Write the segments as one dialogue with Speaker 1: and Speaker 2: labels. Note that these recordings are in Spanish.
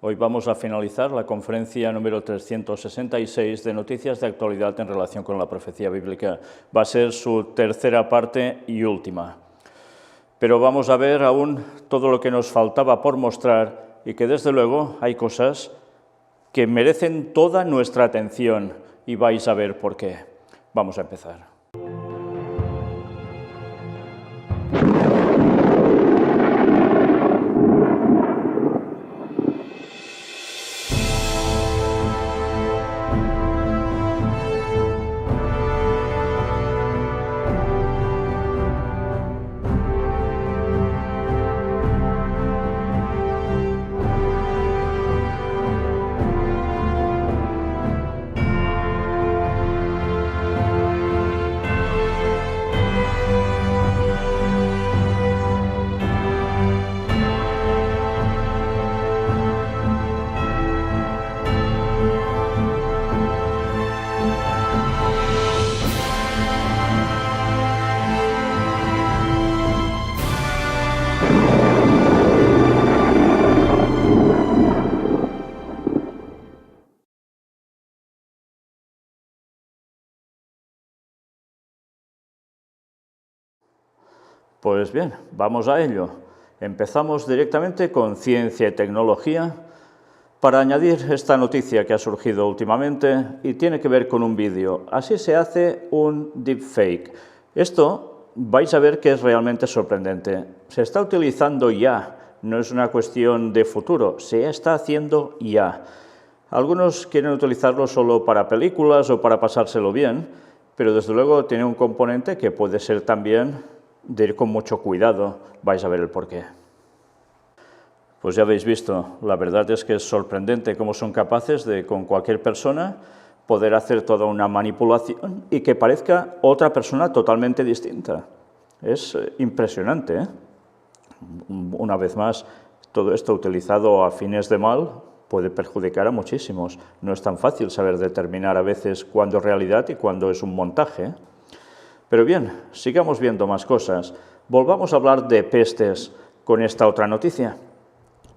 Speaker 1: Hoy vamos a finalizar la conferencia número 366 de noticias de actualidad en relación con la profecía bíblica. Va a ser su tercera parte y última. Pero vamos a ver aún todo lo que nos faltaba por mostrar y que desde luego hay cosas que merecen toda nuestra atención y vais a ver por qué. Vamos a empezar. Pues bien, vamos a ello. Empezamos directamente con ciencia y tecnología para añadir esta noticia que ha surgido últimamente y tiene que ver con un vídeo. Así se hace un deepfake. Esto vais a ver que es realmente sorprendente. Se está utilizando ya, no es una cuestión de futuro, se está haciendo ya. Algunos quieren utilizarlo solo para películas o para pasárselo bien, pero desde luego tiene un componente que puede ser también de ir con mucho cuidado, vais a ver el porqué. Pues ya habéis visto, la verdad es que es sorprendente cómo son capaces de, con cualquier persona, poder hacer toda una manipulación y que parezca otra persona totalmente distinta. Es impresionante, ¿eh? Una vez más, todo esto utilizado a fines de mal puede perjudicar a muchísimos. No es tan fácil saber determinar a veces cuándo es realidad y cuándo es un montaje, ¿eh? Pero bien, sigamos viendo más cosas. Volvamos a hablar de pestes con esta otra noticia.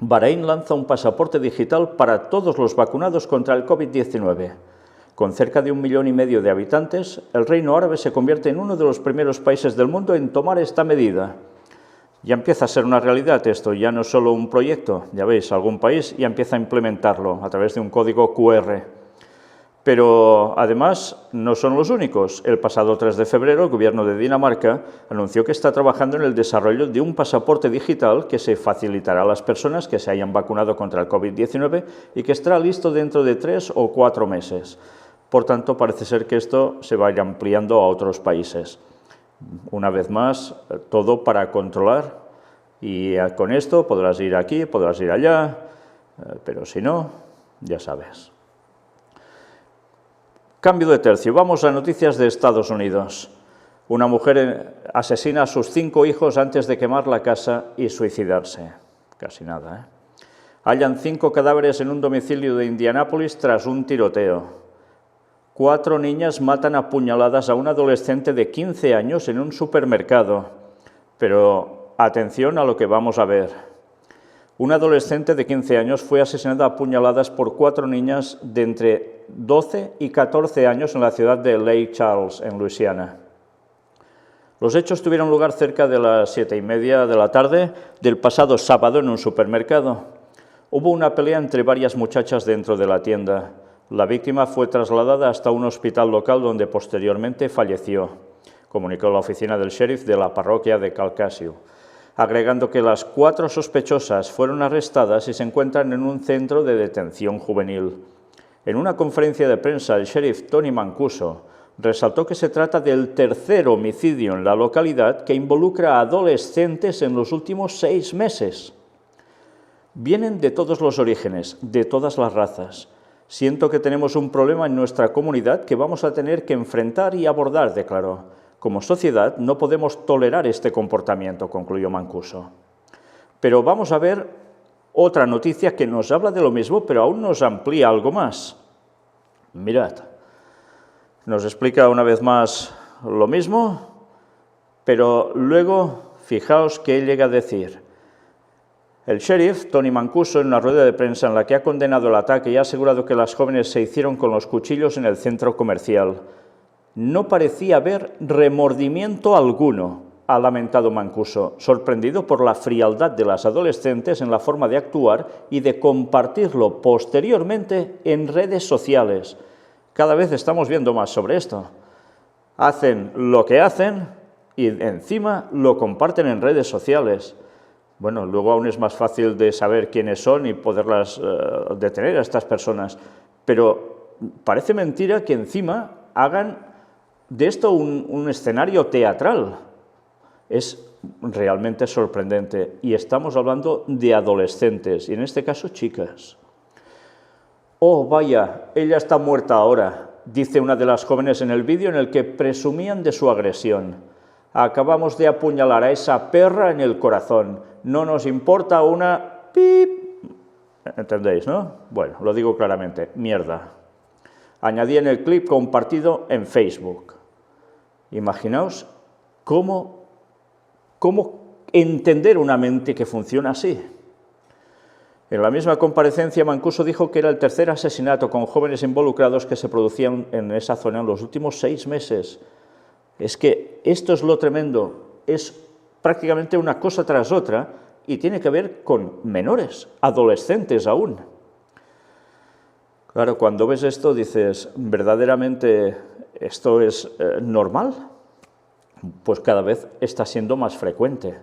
Speaker 1: Bahrein lanza un pasaporte digital para todos los vacunados contra el COVID-19. Con cerca de 1,5 millones de habitantes, el Reino Árabe se convierte en uno de los primeros países del mundo en tomar esta medida. Ya empieza a ser una realidad esto, ya no es solo un proyecto, ya veis, algún país ya empieza a implementarlo a través de un código QR. Pero además no son los únicos. El pasado 3 de febrero el gobierno de Dinamarca anunció que está trabajando en el desarrollo de un pasaporte digital que se facilitará a las personas que se hayan vacunado contra el COVID-19 y que estará listo dentro de 3 o 4 meses. Por tanto, parece ser que esto se va a ir ampliando a otros países. Una vez más, todo para controlar y con esto podrás ir aquí, podrás ir allá, pero si no, ya sabes. Cambio de tercio, vamos a noticias de Estados Unidos. Una mujer asesina a sus 5 hijos antes de quemar la casa y suicidarse. Casi nada, ¿eh? Hallan 5 cadáveres en un domicilio de Indianápolis tras un tiroteo. 4 niñas matan a puñaladas a un adolescente de 15 años en un supermercado. Pero atención a lo que vamos a ver. Un adolescente de 15 años fue asesinado a puñaladas por 4 niñas de entre 12 y 14 años en la ciudad de Lake Charles, en Luisiana. Los hechos tuvieron lugar cerca de las 7:30 de la tarde del pasado sábado en un supermercado. Hubo una pelea entre varias muchachas dentro de la tienda. La víctima fue trasladada hasta un hospital local donde posteriormente falleció, comunicó la oficina del sheriff de la parroquia de Calcasieu, agregando que las 4 sospechosas fueron arrestadas y se encuentran en un centro de detención juvenil. En una conferencia de prensa, el sheriff Tony Mancuso resaltó que se trata del tercer homicidio en la localidad que involucra a adolescentes en los últimos 6 meses. Vienen de todos los orígenes, de todas las razas. Siento que tenemos un problema en nuestra comunidad que vamos a tener que enfrentar y abordar, declaró. Como sociedad no podemos tolerar este comportamiento, concluyó Mancuso. Pero vamos a ver otra noticia que nos habla de lo mismo, pero aún nos amplía algo más. Mirad, nos explica una vez más lo mismo, pero luego fijaos que llega a decir: El sheriff, Tony Mancuso, en una rueda de prensa en la que ha condenado el ataque y ha asegurado que las jóvenes se hicieron con los cuchillos en el centro comercial. No parecía haber remordimiento alguno, ha lamentado Mancuso, sorprendido por la frialdad de las adolescentes en la forma de actuar y de compartirlo posteriormente en redes sociales. Cada vez estamos viendo más sobre esto. Hacen lo que hacen y encima lo comparten en redes sociales. Bueno, luego aún es más fácil de saber quiénes son y poderlas detener a estas personas. Pero parece mentira que encima hagan de esto un escenario teatral. Es realmente sorprendente. Y estamos hablando de adolescentes, y en este caso chicas. Oh, vaya, ella está muerta ahora, dice una de las jóvenes en el vídeo en el que presumían de su agresión. Acabamos de apuñalar a esa perra en el corazón. No nos importa una pip. ¿Entendéis, no? Bueno, lo digo claramente, mierda. Añadí en el clip compartido en Facebook. Imaginaos cómo entender una mente que funciona así. En la misma comparecencia, Mancuso dijo que era el tercer asesinato con jóvenes involucrados que se producían en esa zona en los últimos 6 meses. Es que esto es lo tremendo, es prácticamente una cosa tras otra y tiene que ver con menores, adolescentes aún. Claro, cuando ves esto dices, ¿verdaderamente esto es normal? Pues cada vez está siendo más frecuente.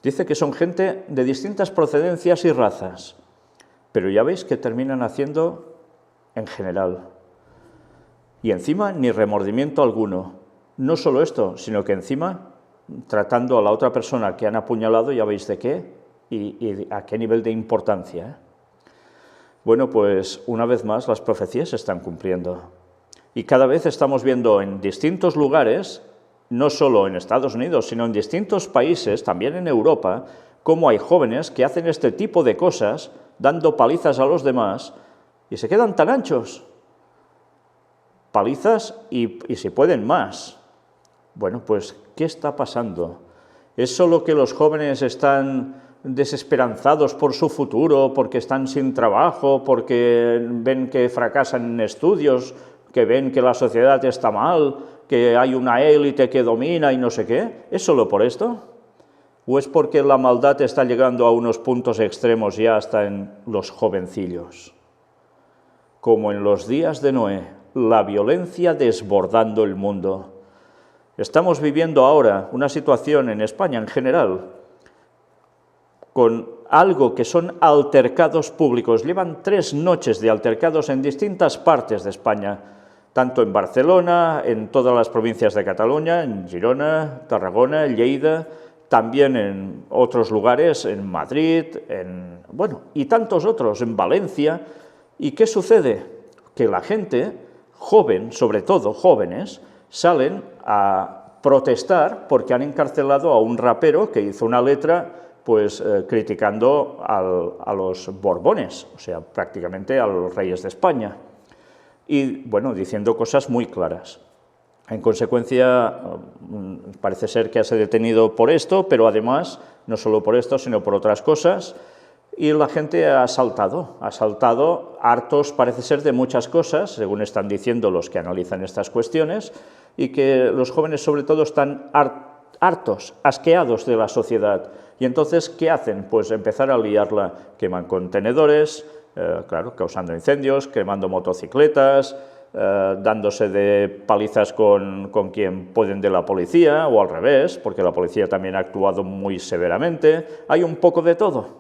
Speaker 1: Dice que son gente de distintas procedencias y razas, pero ya veis que terminan haciendo en general. Y encima ni remordimiento alguno. No solo esto, sino que encima tratando a la otra persona que han apuñalado, ya veis de qué y a qué nivel de importancia, ¿eh? Bueno, pues una vez más las profecías se están cumpliendo. Y cada vez estamos viendo en distintos lugares, no solo en Estados Unidos, sino en distintos países, también en Europa, cómo hay jóvenes que hacen este tipo de cosas, dando palizas a los demás, y se quedan tan anchos. Palizas y si pueden más. Bueno, pues, ¿qué está pasando? ¿Es solo que los jóvenes están desesperanzados por su futuro, porque están sin trabajo, porque ven que fracasan en estudios, que ven que la sociedad está mal, que hay una élite que domina y no sé qué? ¿Es solo por esto? ¿O es porque la maldad está llegando a unos puntos extremos ya hasta en los jovencillos? Como en los días de Noé, la violencia desbordando el mundo. Estamos viviendo ahora una situación en España en general con algo que son altercados públicos. Llevan 3 noches de altercados en distintas partes de España, tanto en Barcelona, en todas las provincias de Cataluña, en Girona, Tarragona, Lleida, también en otros lugares, en Madrid, y tantos otros, en Valencia. ¿Y qué sucede? Que la gente joven, sobre todo jóvenes, salen a protestar porque han encarcelado a un rapero que hizo una letra criticando a los Borbones, o sea, prácticamente a los reyes de España. Y, bueno, diciendo cosas muy claras. En consecuencia, parece ser que ha sido detenido por esto, pero además, no solo por esto, sino por otras cosas, y la gente ha saltado, hartos, parece ser, de muchas cosas, según están diciendo los que analizan estas cuestiones, y que los jóvenes, sobre todo, están hartos, asqueados de la sociedad. Y entonces, ¿qué hacen? Pues empezar a liarla, queman contenedores, claro, causando incendios, quemando motocicletas, dándose de palizas con quien pueden de la policía, o al revés, porque la policía también ha actuado muy severamente. Hay un poco de todo.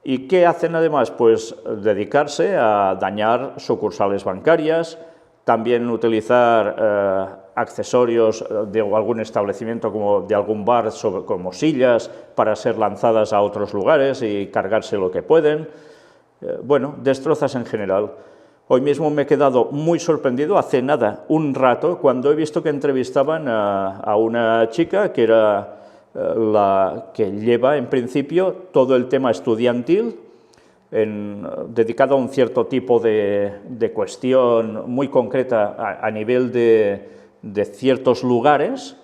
Speaker 1: ¿Y qué hacen además? Pues dedicarse a dañar sucursales bancarias, también utilizar accesorios de algún establecimiento, como de algún bar, como sillas, para ser lanzadas a otros lugares y cargarse lo que pueden. Bueno, destrozas en general. Hoy mismo me he quedado muy sorprendido, hace nada, un rato, cuando he visto que entrevistaban a una chica que era la que lleva, en principio, todo el tema estudiantil, dedicado a un cierto tipo de cuestión muy concreta a nivel de ciertos lugares,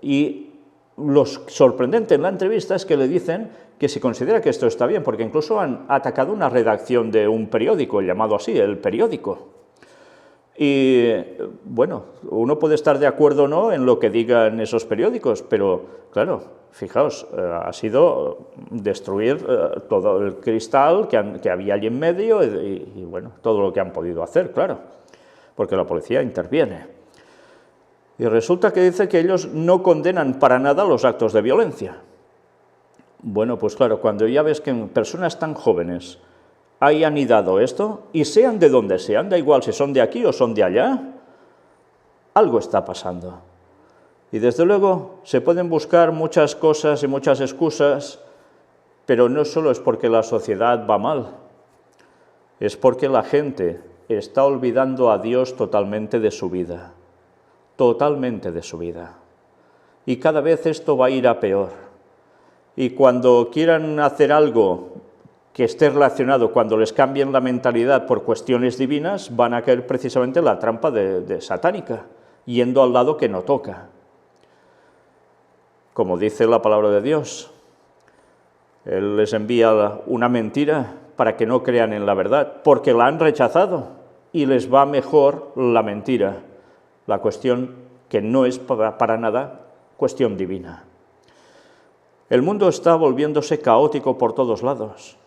Speaker 1: y lo sorprendente en la entrevista es que le dicen que se considera que esto está bien, porque incluso han atacado una redacción de un periódico, llamado así, El Periódico. Y, bueno, uno puede estar de acuerdo o no en lo que digan esos periódicos, pero, claro, fijaos, ha sido destruir todo el cristal que había allí en medio y, bueno, todo lo que han podido hacer, claro, porque la policía interviene. Y resulta que dice que ellos no condenan para nada los actos de violencia. Bueno, pues claro, cuando ya ves que en personas tan jóvenes hay anidado esto, y sean de donde sean, da igual si son de aquí o son de allá, algo está pasando. Y desde luego se pueden buscar muchas cosas y muchas excusas, pero no solo es porque la sociedad va mal, es porque la gente está olvidando a Dios totalmente de su vida, totalmente de su vida. Y cada vez esto va a ir a peor. Y cuando quieran hacer algo que esté relacionado, cuando les cambien la mentalidad por cuestiones divinas, van a caer precisamente en la trampa de satánica, yendo al lado que no toca. Como dice la palabra de Dios, Él les envía una mentira para que no crean en la verdad, porque la han rechazado y les va mejor la mentira, la cuestión que no es para nada cuestión divina. El mundo está volviéndose caótico por todos lados.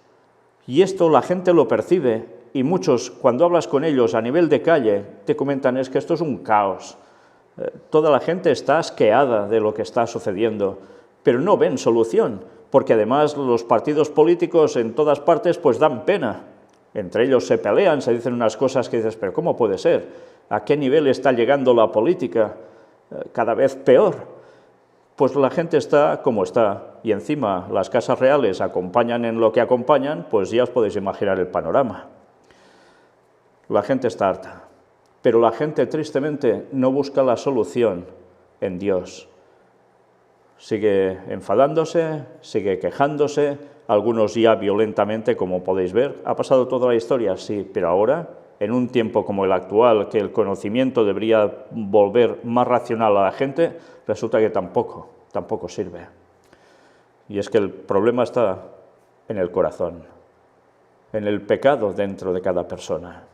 Speaker 1: Y esto la gente lo percibe, y muchos, cuando hablas con ellos a nivel de calle, te comentan es que esto es un caos. Toda la gente está asqueada de lo que está sucediendo, pero no ven solución, porque además los partidos políticos en todas partes pues dan pena. Entre ellos se pelean, se dicen unas cosas que dices, pero ¿cómo puede ser? ¿A qué nivel está llegando la política? Cada vez peor. Pues la gente está como está, y encima las casas reales acompañan en lo que acompañan, pues ya os podéis imaginar el panorama. La gente está harta, pero la gente tristemente no busca la solución en Dios. Sigue enfadándose, sigue quejándose, algunos ya violentamente, como podéis ver. ¿Ha pasado toda la historia? Sí, pero ahora, en un tiempo como el actual, que el conocimiento debería volver más racional a la gente, resulta que tampoco sirve. Y es que el problema está en el corazón, en el pecado dentro de cada persona.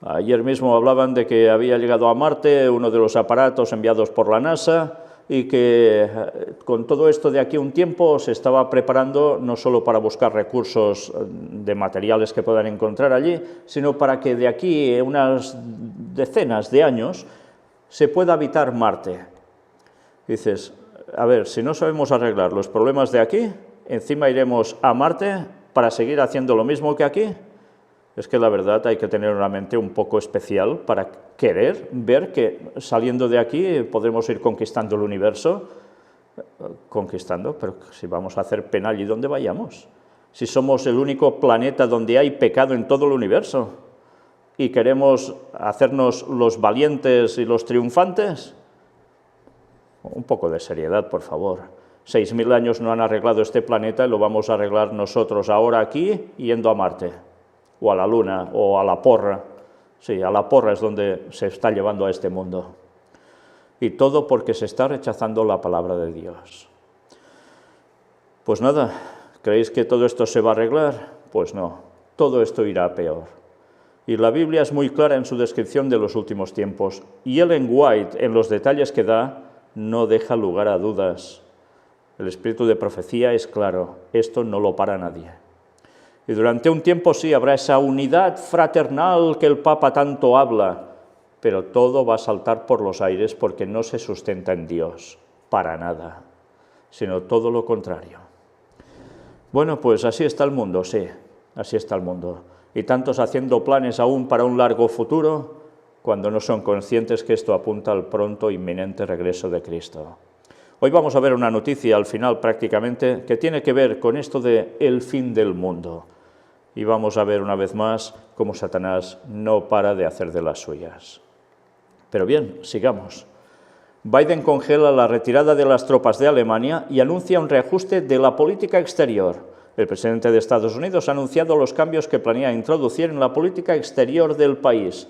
Speaker 1: Ayer mismo hablaban de que había llegado a Marte uno de los aparatos enviados por la NASA y que con todo esto de aquí a un tiempo se estaba preparando no solo para buscar recursos de materiales que puedan encontrar allí, sino para que de aquí a unas decenas de años se pueda habitar Marte. Dices, a ver, si no sabemos arreglar los problemas de aquí, encima iremos a Marte para seguir haciendo lo mismo que aquí. Es que la verdad hay que tener una mente un poco especial para querer ver que saliendo de aquí podremos ir conquistando el universo, pero si vamos a hacer pena allí donde vayamos, si somos el único planeta donde hay pecado en todo el universo y queremos hacernos los valientes y los triunfantes, un poco de seriedad, por favor. 6.000 años no han arreglado este planeta y lo vamos a arreglar nosotros ahora aquí yendo a Marte, o a la Luna, o a la porra. Sí, a la porra es donde se está llevando a este mundo. Y todo porque se está rechazando la palabra de Dios. Pues nada, ¿creéis que todo esto se va a arreglar? Pues no, todo esto irá a peor. Y la Biblia es muy clara en su descripción de los últimos tiempos. Y Ellen White, en los detalles que da, no deja lugar a dudas. El espíritu de profecía es claro, esto no lo para nadie. Y durante un tiempo sí habrá esa unidad fraternal que el Papa tanto habla, pero todo va a saltar por los aires porque no se sustenta en Dios, para nada, sino todo lo contrario. Bueno, pues así está el mundo, sí, así está el mundo. Y tantos haciendo planes aún para un largo futuro, cuando no son conscientes que esto apunta al pronto inminente regreso de Cristo. Hoy vamos a ver una noticia al final prácticamente que tiene que ver con esto de el fin del mundo. Y vamos a ver una vez más cómo Satanás no para de hacer de las suyas. Pero bien, sigamos. Biden congela la retirada de las tropas de Alemania y anuncia un reajuste de la política exterior. El presidente de Estados Unidos ha anunciado los cambios que planea introducir en la política exterior del país.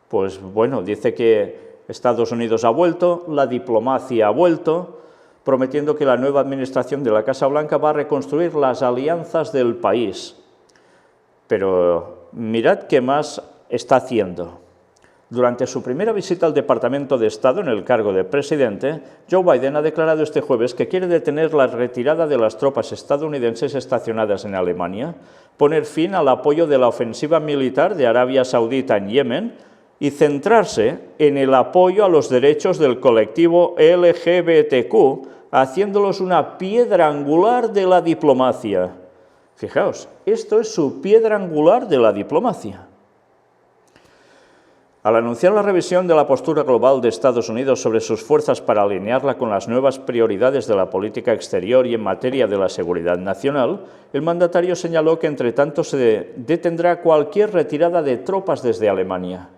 Speaker 1: Pues bueno, dice que Estados Unidos ha vuelto, la diplomacia ha vuelto, prometiendo que la nueva administración de la Casa Blanca va a reconstruir las alianzas del país. Pero mirad qué más está haciendo. Durante su primera visita al Departamento de Estado en el cargo de presidente, Joe Biden ha declarado este jueves que quiere detener la retirada de las tropas estadounidenses estacionadas en Alemania, poner fin al apoyo de la ofensiva militar de Arabia Saudita en Yemen y centrarse en el apoyo a los derechos del colectivo LGBTQ, haciéndolos una piedra angular de la diplomacia. Fijaos, esto es su piedra angular de la diplomacia. Al anunciar la revisión de la postura global de Estados Unidos sobre sus fuerzas para alinearla con las nuevas prioridades de la política exterior y en materia de la seguridad nacional, el mandatario señaló que entre tanto se detendrá cualquier retirada de tropas desde Alemania.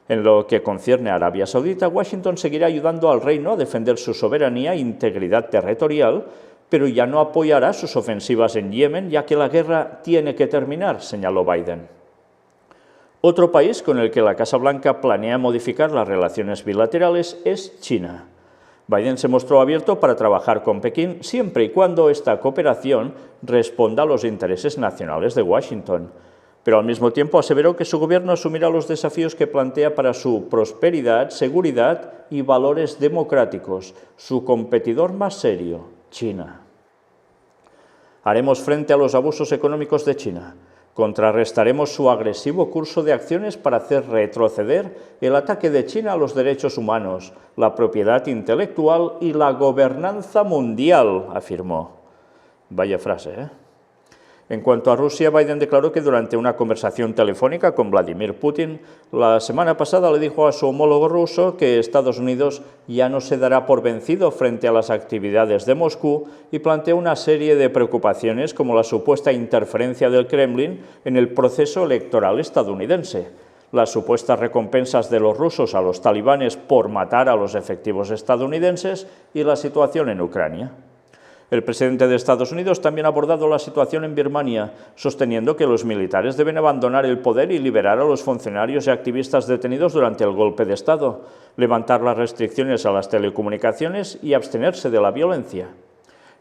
Speaker 1: En lo que concierne a Arabia Saudita, Washington seguirá ayudando al reino a defender su soberanía e integridad territorial, pero ya no apoyará sus ofensivas en Yemen, ya que la guerra tiene que terminar, señaló Biden. Otro país con el que la Casa Blanca planea modificar las relaciones bilaterales es China. Biden se mostró abierto para trabajar con Pekín siempre y cuando esta cooperación responda a los intereses nacionales de Washington, pero al mismo tiempo aseveró que su gobierno asumirá los desafíos que plantea para su prosperidad, seguridad y valores democráticos, su competidor más serio, China. Haremos frente a los abusos económicos de China. Contrarrestaremos su agresivo curso de acciones para hacer retroceder el ataque de China a los derechos humanos, la propiedad intelectual y la gobernanza mundial, afirmó. Vaya frase, ¿eh? En cuanto a Rusia, Biden declaró que durante una conversación telefónica con Vladimir Putin, la semana pasada le dijo a su homólogo ruso que Estados Unidos ya no se dará por vencido frente a las actividades de Moscú y planteó una serie de preocupaciones como la supuesta interferencia del Kremlin en el proceso electoral estadounidense, las supuestas recompensas de los rusos a los talibanes por matar a los efectivos estadounidenses y la situación en Ucrania. El presidente de Estados Unidos también ha abordado la situación en Birmania, sosteniendo que los militares deben abandonar el poder y liberar a los funcionarios y activistas detenidos durante el golpe de Estado, levantar las restricciones a las telecomunicaciones y abstenerse de la violencia.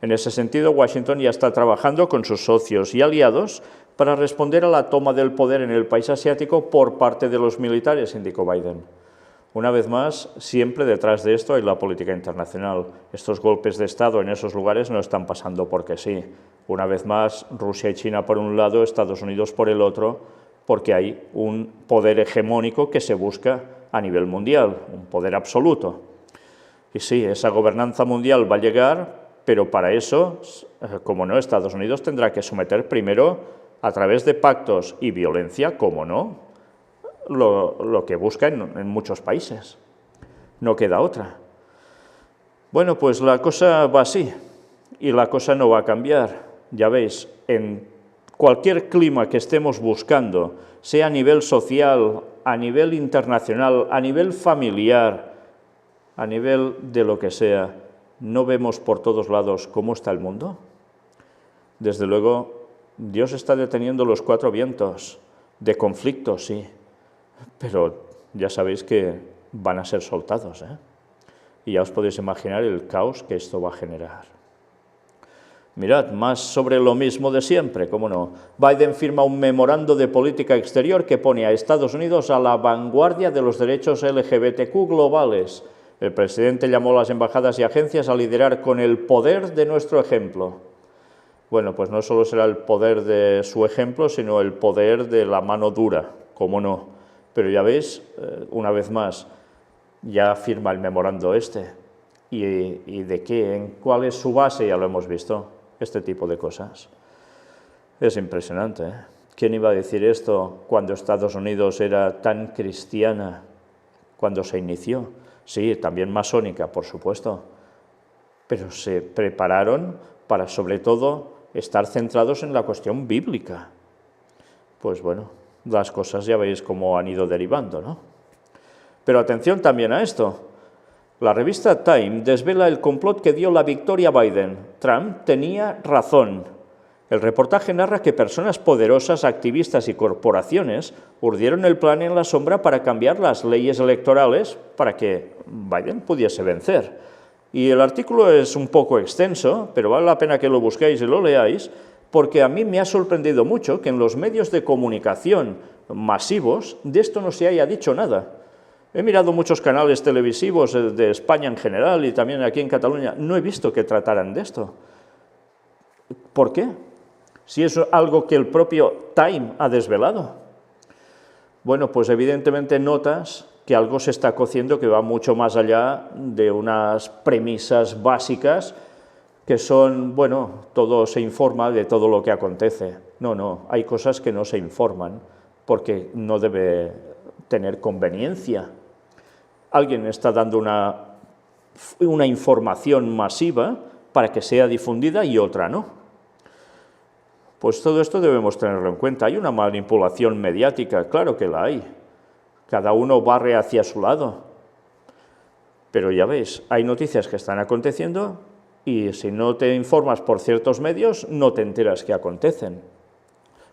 Speaker 1: En ese sentido, Washington ya está trabajando con sus socios y aliados para responder a la toma del poder en el país asiático por parte de los militares, indicó Biden. Una vez más, siempre detrás de esto hay la política internacional. Estos golpes de Estado en esos lugares no están pasando porque sí. Una vez más, Rusia y China por un lado, Estados Unidos por el otro, porque hay un poder hegemónico que se busca a nivel mundial, un poder absoluto. Y sí, esa gobernanza mundial va a llegar, pero para eso, como no, Estados Unidos tendrá que someter primero, a través de pactos y violencia, como no, lo que busca en muchos países. No queda otra. Bueno, pues la cosa va así y la cosa no va a cambiar. Ya veis, en cualquier clima que estemos buscando, sea a nivel social, a nivel internacional, a nivel familiar, a nivel de lo que sea, ¿no vemos por todos lados cómo está el mundo? Desde luego, Dios está deteniendo los cuatro vientos de conflicto, sí, pero ya sabéis que van a ser soltados, ¿eh? Y ya os podéis imaginar el caos que esto va a generar. Mirad, más sobre lo mismo de siempre, cómo no. Biden firma un memorando de política exterior que pone a Estados Unidos a la vanguardia de los derechos LGBTQ globales. El presidente llamó a las embajadas y agencias a liderar con el poder de nuestro ejemplo. Bueno, pues no solo será el poder de su ejemplo, sino el poder de la mano dura, cómo no. Pero ya veis, una vez más, ya firma el memorando este. ¿Y de qué? ¿En cuál es su base? Ya lo hemos visto, este tipo de cosas. Es impresionante, ¿eh? ¿Quién iba a decir esto cuando Estados Unidos era tan cristiana, cuando se inició? Sí, también masónica, por supuesto, pero se prepararon para, sobre todo, estar centrados en la cuestión bíblica. Pues bueno, las cosas ya veis cómo han ido derivando, ¿no? Pero atención también a esto. La revista Time desvela el complot que dio la victoria a Biden. Trump tenía razón. El reportaje narra que personas poderosas, activistas y corporaciones urdieron el plan en la sombra para cambiar las leyes electorales para que Biden pudiese vencer. Y el artículo es un poco extenso, pero vale la pena que lo busquéis y lo leáis, porque a mí me ha sorprendido mucho que en los medios de comunicación masivos de esto no se haya dicho nada. He mirado muchos canales televisivos de España en general y también aquí en Cataluña, no he visto que trataran de esto. ¿Por qué? Si es algo que el propio Time ha desvelado. Bueno, pues evidentemente notas que algo se está cociendo que va mucho más allá de unas premisas básicas que son, bueno, todo se informa de todo lo que acontece. No, hay cosas que no se informan porque no debe tener conveniencia. Alguien está dando una información masiva para que sea difundida y otra no. Pues todo esto debemos tenerlo en cuenta. Hay una manipulación mediática, claro que la hay. Cada uno barre hacia su lado. Pero ya veis, hay noticias que están aconteciendo y si no te informas por ciertos medios, no te enteras que acontecen.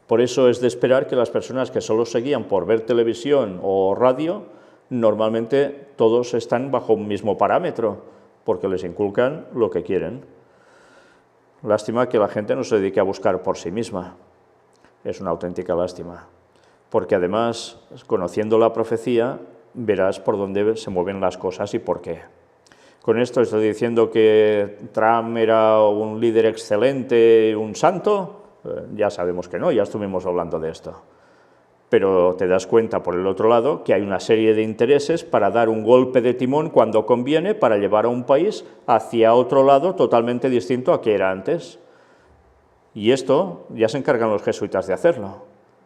Speaker 1: Por eso es de esperar que las personas que solo se guían por ver televisión o radio, normalmente todos están bajo un mismo parámetro, porque les inculcan lo que quieren. Lástima que la gente no se dedique a buscar por sí misma. Es una auténtica lástima. Porque además, conociendo la profecía, verás por dónde se mueven las cosas y por qué. Con esto estoy diciendo que Trump era un líder excelente, un santo. Ya sabemos que no, ya estuvimos hablando de esto. Pero te das cuenta, por el otro lado, que hay una serie de intereses para dar un golpe de timón cuando conviene para llevar a un país hacia otro lado totalmente distinto a que era antes. Y esto ya se encargan los jesuitas de hacerlo,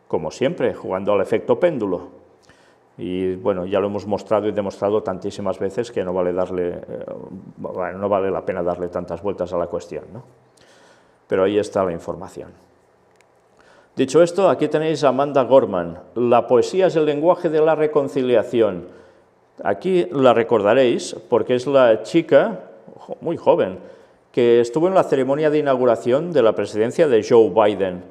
Speaker 1: como siempre, jugando al efecto péndulo. Y bueno, ya lo hemos mostrado y demostrado tantísimas veces que no vale la pena darle tantas vueltas a la cuestión, ¿no? Pero ahí está la información. Dicho esto, aquí tenéis a Amanda Gorman. La poesía es el lenguaje de la reconciliación. Aquí la recordaréis porque es la chica, muy joven, que estuvo en la ceremonia de inauguración de la presidencia de Joe Biden.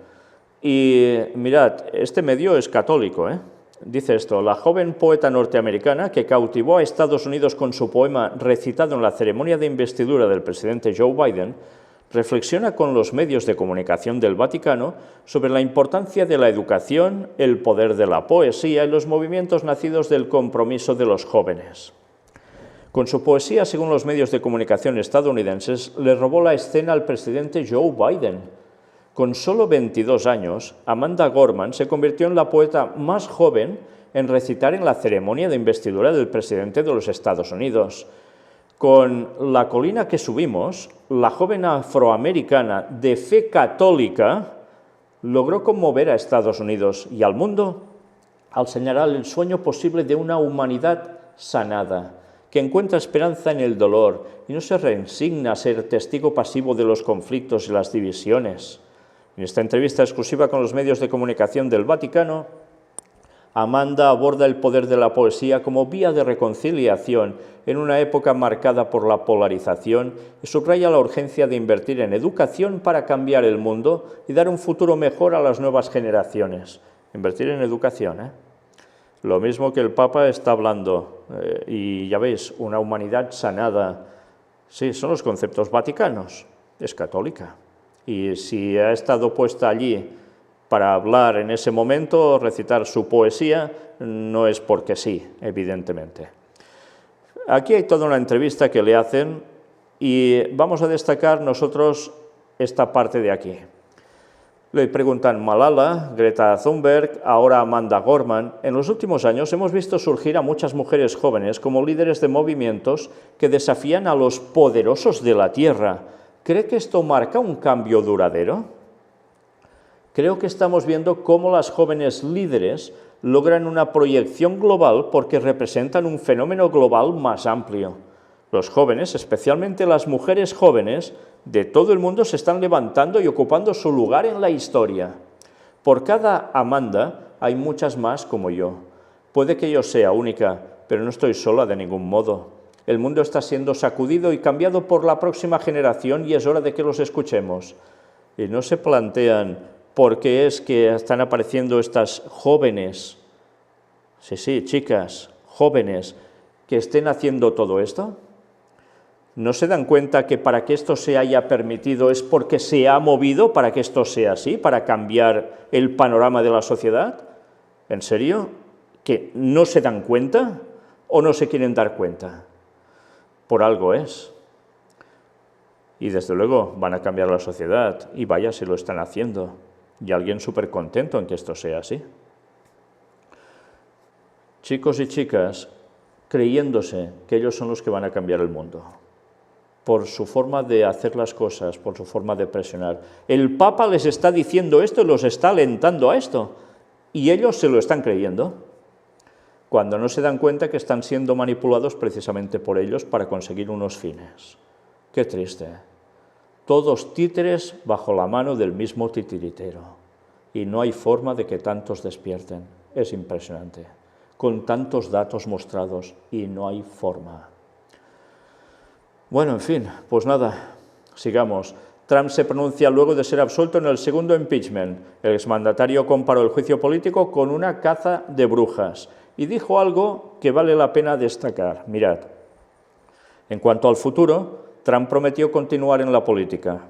Speaker 1: Y mirad, este medio es católico, ¿eh? Dice esto: la joven poeta norteamericana que cautivó a Estados Unidos con su poema recitado en la ceremonia de investidura del presidente Joe Biden, reflexiona con los medios de comunicación del Vaticano sobre la importancia de la educación, el poder de la poesía y los movimientos nacidos del compromiso de los jóvenes. Con su poesía, según los medios de comunicación estadounidenses, le robó la escena al presidente Joe Biden. Con solo 22 años, Amanda Gorman se convirtió en la poeta más joven en recitar en la ceremonia de investidura del presidente de los Estados Unidos. Con La colina que subimos, la joven afroamericana de fe católica logró conmover a Estados Unidos y al mundo al señalar el sueño posible de una humanidad sanada, que encuentra esperanza en el dolor y no se resigna a ser testigo pasivo de los conflictos y las divisiones. En esta entrevista exclusiva con los medios de comunicación del Vaticano, Amanda aborda el poder de la poesía como vía de reconciliación en una época marcada por la polarización y subraya la urgencia de invertir en educación para cambiar el mundo y dar un futuro mejor a las nuevas generaciones. Invertir en educación, ¿eh? Lo mismo que el Papa está hablando, y ya veis, una humanidad sanada. Sí, son los conceptos vaticanos, es católica. Y si ha estado puesta allí para hablar en ese momento, recitar su poesía, no es porque sí, evidentemente. Aquí hay toda una entrevista que le hacen y vamos a destacar nosotros esta parte de aquí. Le preguntan Malala, Greta Thunberg, ahora Amanda Gorman. En los últimos años hemos visto surgir a muchas mujeres jóvenes como líderes de movimientos que desafían a los poderosos de la Tierra. ¿Cree que esto marca un cambio duradero? Creo que estamos viendo cómo las jóvenes líderes logran una proyección global porque representan un fenómeno global más amplio. Los jóvenes, especialmente las mujeres jóvenes, de todo el mundo se están levantando y ocupando su lugar en la historia. Por cada Amanda hay muchas más como yo. Puede que yo sea única, pero no estoy sola de ningún modo. El mundo está siendo sacudido y cambiado por la próxima generación y es hora de que los escuchemos. Y no se plantean por qué es que están apareciendo estas jóvenes, sí, chicas, jóvenes, que estén haciendo todo esto. ¿No se dan cuenta que para que esto se haya permitido es porque se ha movido para que esto sea así, para cambiar el panorama de la sociedad? ¿En serio? ¿Que no se dan cuenta o no se quieren dar cuenta? Por algo es. Y desde luego van a cambiar la sociedad, y vaya si lo están haciendo. Y alguien súper contento en que esto sea así. Chicos y chicas, creyéndose que ellos son los que van a cambiar el mundo, por su forma de hacer las cosas, por su forma de presionar. El Papa les está diciendo esto y los está alentando a esto, y ellos se lo están creyendo, cuando no se dan cuenta que están siendo manipulados precisamente por ellos para conseguir unos fines. Qué triste. Todos títeres bajo la mano del mismo titiritero, y no hay forma de que tantos despierten. Es impresionante, con tantos datos mostrados, y no hay forma. Bueno, en fin, pues nada, sigamos. Trump se pronuncia luego de ser absuelto en el segundo impeachment. El exmandatario comparó el juicio político con una caza de brujas y dijo algo que vale la pena destacar. Mirad, en cuanto al futuro, Trump prometió continuar en la política.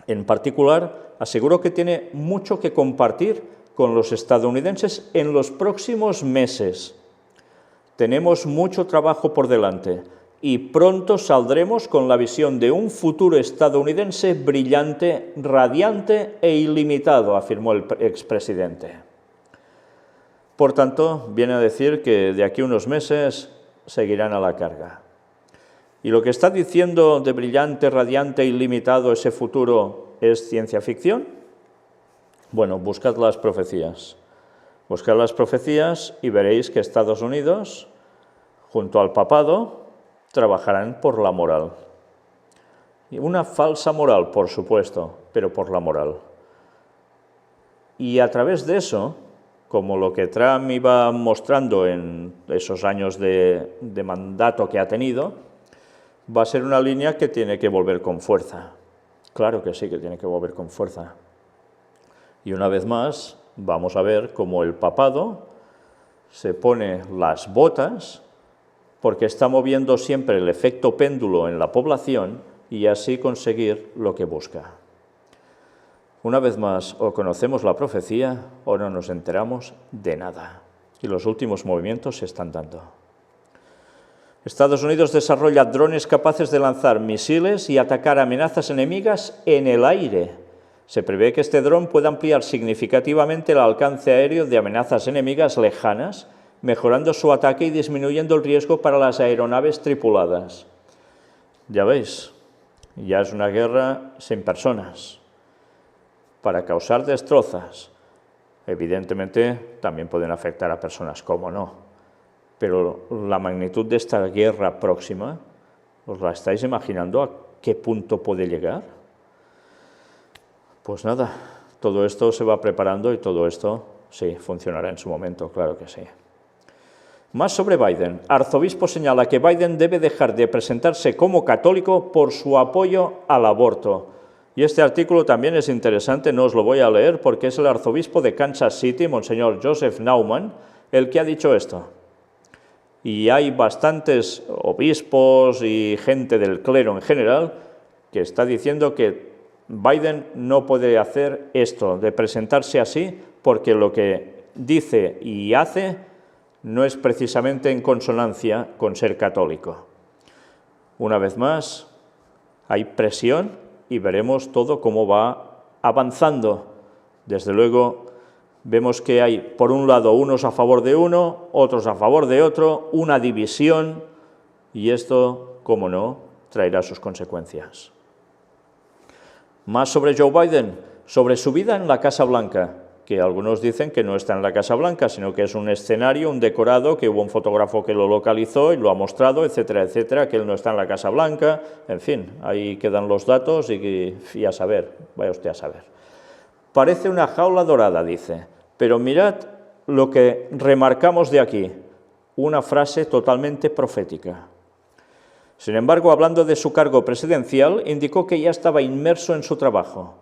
Speaker 1: En particular, aseguró que tiene mucho que compartir con los estadounidenses en los próximos meses. Tenemos mucho trabajo por delante y pronto saldremos con la visión de un futuro estadounidense brillante, radiante e ilimitado, afirmó el expresidente. Por tanto, viene a decir que de aquí a unos meses seguirán a la carga. Y lo que está diciendo de brillante, radiante e ilimitado ese futuro es ciencia ficción. Bueno, buscad las profecías. Buscad las profecías y veréis que Estados Unidos, junto al papado, trabajarán por la moral. Y una falsa moral, por supuesto, pero por la moral. Y a través de eso, como lo que Trump iba mostrando en esos años de mandato que ha tenido, va a ser una línea que tiene que volver con fuerza. Claro que sí, que tiene que volver con fuerza. Y una vez más, vamos a ver cómo el papado se pone las botas porque está moviendo siempre el efecto péndulo en la población y así conseguir lo que busca. Una vez más, o conocemos la profecía o no nos enteramos de nada. Y los últimos movimientos se están dando. Estados Unidos desarrolla drones capaces de lanzar misiles y atacar amenazas enemigas en el aire. Se prevé que este dron pueda ampliar significativamente el alcance aéreo de amenazas enemigas lejanas, mejorando su ataque y disminuyendo el riesgo para las aeronaves tripuladas. Ya veis, ya es una guerra sin personas, para causar destrozos. Evidentemente, también pueden afectar a personas, cómo no. Pero la magnitud de esta guerra próxima, ¿os la estáis imaginando a qué punto puede llegar? Pues nada, todo esto se va preparando y todo esto, sí, funcionará en su momento, claro que sí. Más sobre Biden. Arzobispo señala que Biden debe dejar de presentarse como católico por su apoyo al aborto. Y este artículo también es interesante, no os lo voy a leer porque es el arzobispo de Kansas City, Monseñor Joseph Naumann, el que ha dicho esto. Y hay bastantes obispos y gente del clero en general que está diciendo que Biden no puede hacer esto, de presentarse así, porque lo que dice y hace no es precisamente en consonancia con ser católico. Una vez más, hay presión y veremos todo cómo va avanzando. Desde luego, vemos que hay, por un lado, unos a favor de uno, otros a favor de otro, una división, y esto, como no, traerá sus consecuencias. Más sobre Joe Biden, sobre su vida en la Casa Blanca, que algunos dicen que no está en la Casa Blanca, sino que es un escenario, un decorado, que hubo un fotógrafo que lo localizó y lo ha mostrado, etcétera, etcétera, que él no está en la Casa Blanca, en fin, ahí quedan los datos y a saber, vaya usted a saber. Parece una jaula dorada, dice, pero mirad lo que remarcamos de aquí, una frase totalmente profética. Sin embargo, hablando de su cargo presidencial, indicó que ya estaba inmerso en su trabajo.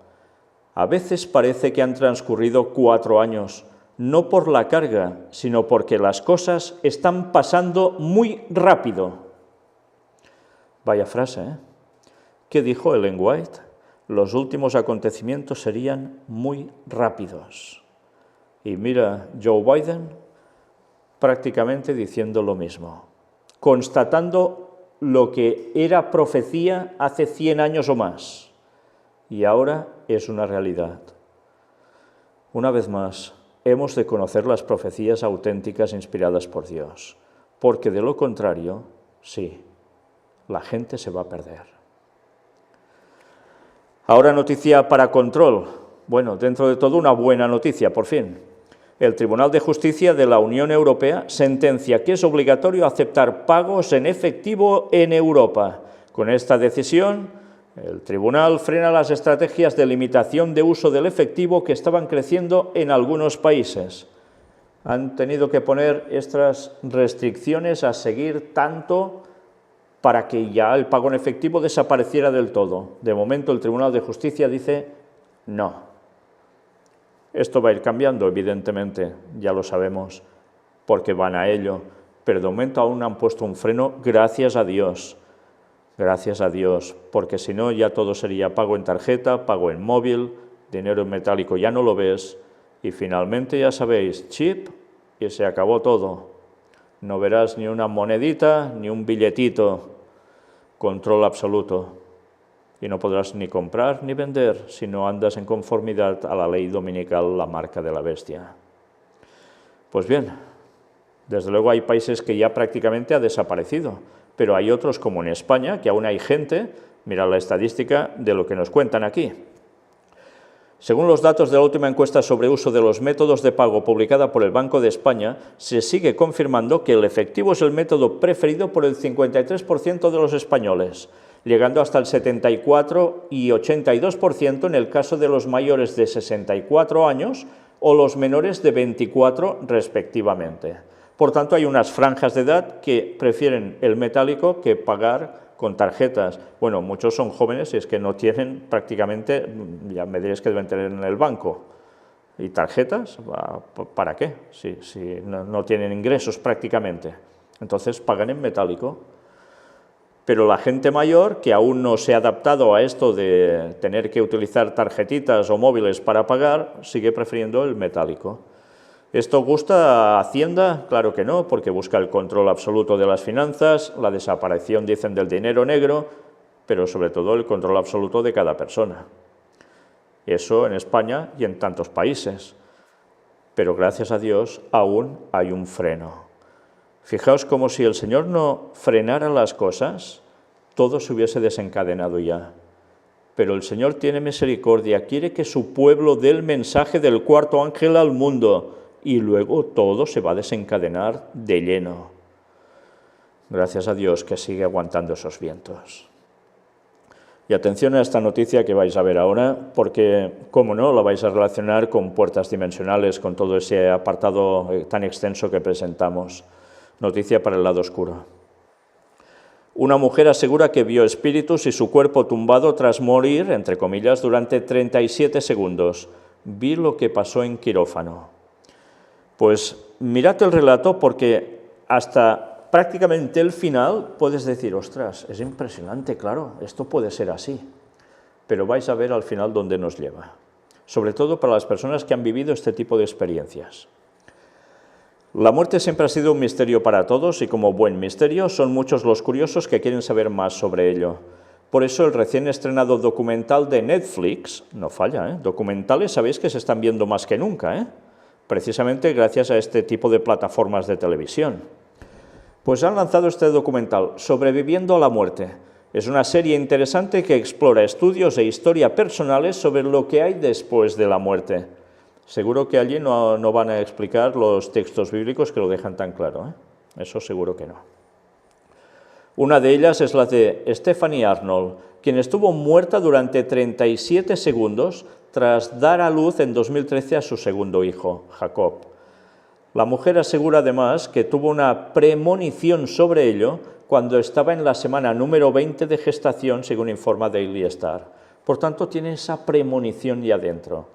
Speaker 1: A veces parece que han transcurrido 4 años, no por la carga, sino porque las cosas están pasando muy rápido. Vaya frase, ¿eh? ¿Qué dijo Ellen White? Los últimos acontecimientos serían muy rápidos. Y mira, Joe Biden prácticamente diciendo lo mismo, constatando lo que era profecía hace 100 años o más, y ahora es una realidad. Una vez más, hemos de conocer las profecías auténticas inspiradas por Dios, porque de lo contrario, sí, la gente se va a perder. Ahora noticia para control. Bueno, dentro de todo una buena noticia, por fin. El Tribunal de Justicia de la Unión Europea sentencia que es obligatorio aceptar pagos en efectivo en Europa. Con esta decisión, el Tribunal frena las estrategias de limitación de uso del efectivo que estaban creciendo en algunos países. Han tenido que poner estas restricciones a seguir tanto para que ya el pago en efectivo desapareciera del todo. De momento el Tribunal de Justicia dice no. Esto va a ir cambiando, evidentemente, ya lo sabemos, porque van a ello, pero de momento aún han puesto un freno, gracias a Dios, porque si no ya todo sería pago en tarjeta, pago en móvil, dinero en metálico ya no lo ves, y finalmente ya sabéis, chip y se acabó todo. No verás ni una monedita ni un billetito. Control absoluto. Y no podrás ni comprar ni vender si no andas en conformidad a la ley dominical, la marca de la bestia. Pues bien, desde luego hay países que ya prácticamente ha desaparecido, pero hay otros como en España, que aún hay gente, mira la estadística de lo que nos cuentan aquí. Según los datos de la última encuesta sobre uso de los métodos de pago publicada por el Banco de España, se sigue confirmando que el efectivo es el método preferido por el 53% de los españoles, llegando hasta el 74 y 82% en el caso de los mayores de 64 años o los menores de 24 respectivamente. Por tanto, hay unas franjas de edad que prefieren el metálico que pagar con tarjetas. Bueno, muchos son jóvenes y es que no tienen prácticamente, ya me diréis que deben tener en el banco. ¿Y tarjetas? ¿Para qué? Si no tienen ingresos prácticamente. Entonces pagan en metálico. Pero la gente mayor, que aún no se ha adaptado a esto de tener que utilizar tarjetitas o móviles para pagar, sigue prefiriendo el metálico. ¿Esto gusta a Hacienda? Claro que no, porque busca el control absoluto de las finanzas, la desaparición, dicen, del dinero negro, pero sobre todo el control absoluto de cada persona. Eso en España y en tantos países. Pero gracias a Dios aún hay un freno. Fijaos como si el Señor no frenara las cosas, todo se hubiese desencadenado ya. Pero el Señor tiene misericordia, quiere que su pueblo dé el mensaje del cuarto ángel al mundo, y luego todo se va a desencadenar de lleno. Gracias a Dios que sigue aguantando esos vientos. Y atención a esta noticia que vais a ver ahora, porque, cómo no, la vais a relacionar con puertas dimensionales, con todo ese apartado tan extenso que presentamos. Noticia para el lado oscuro. Una mujer asegura que vio espíritus y su cuerpo tumbado tras morir, entre comillas, durante 37 segundos. Vi lo que pasó en quirófano. Pues mirad el relato porque hasta prácticamente el final puedes decir, ostras, es impresionante, claro, esto puede ser así. Pero vais a ver al final dónde nos lleva. Sobre todo para las personas que han vivido este tipo de experiencias. La muerte siempre ha sido un misterio para todos y como buen misterio son muchos los curiosos que quieren saber más sobre ello. Por eso el recién estrenado documental de Netflix, no falla, documentales sabéis que se están viendo más que nunca, precisamente gracias a este tipo de plataformas de televisión. Pues han lanzado este documental, Sobreviviendo a la muerte. Es una serie interesante que explora estudios e historia personales sobre lo que hay después de la muerte. Seguro que allí no van a explicar los textos bíblicos que lo dejan tan claro, Eso seguro que no. Una de ellas es la de Stephanie Arnold, quien estuvo muerta durante 37 segundos tras dar a luz en 2013 a su segundo hijo, Jacob. La mujer asegura además que tuvo una premonición sobre ello cuando estaba en la semana número 20 de gestación, según informa Daily Star. Por tanto, tiene esa premonición ya dentro.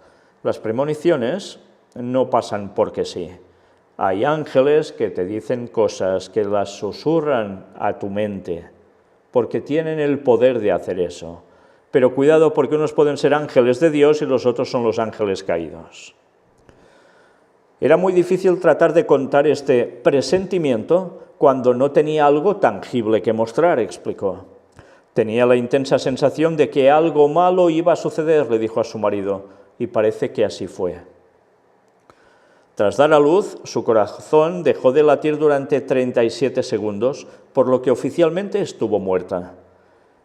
Speaker 1: Las premoniciones no pasan porque sí. Hay ángeles que te dicen cosas, que las susurran a tu mente. porque tienen el poder de hacer eso. Pero cuidado, porque unos pueden ser ángeles de Dios y los otros son los ángeles caídos. Era muy difícil tratar de contar este presentimiento cuando no tenía algo tangible que mostrar, explicó. Tenía la intensa sensación de que algo malo iba a suceder, le dijo a su marido, y parece que así fue. Tras dar a luz, su corazón dejó de latir durante 37 segundos, por lo que oficialmente estuvo muerta.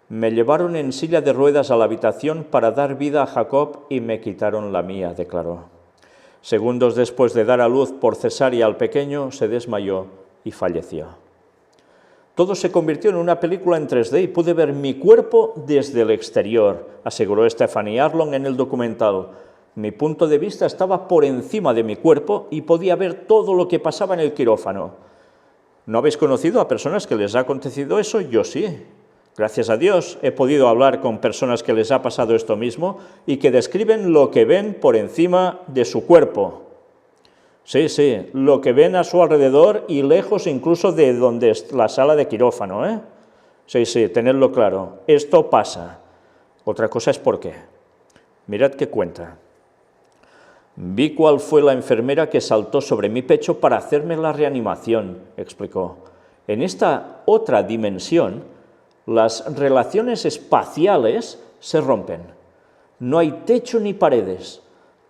Speaker 1: Me llevaron en silla de ruedas a la habitación para dar vida a Jacob y me quitaron la mía, declaró. Segundos después de dar a luz por cesárea al pequeño, se desmayó y falleció. Todo se convirtió en una película en 3D y pude ver mi cuerpo desde el exterior, aseguró Stephanie Arlong en el documental. Mi punto de vista estaba por encima de mi cuerpo y podía ver todo lo que pasaba en el quirófano. ¿No habéis conocido a personas que les ha acontecido eso? Yo sí. Gracias a Dios he podido hablar con personas que les ha pasado esto mismo y que describen lo que ven por encima de su cuerpo. Sí, lo que ven a su alrededor y lejos incluso de donde es la sala de quirófano, ¿eh? Sí, tenedlo claro. Esto pasa. Otra cosa es por qué. Mirad qué cuenta. Vi cuál fue la enfermera que saltó sobre mi pecho para hacerme la reanimación, explicó. En esta otra dimensión, las relaciones espaciales se rompen. No hay techo ni paredes.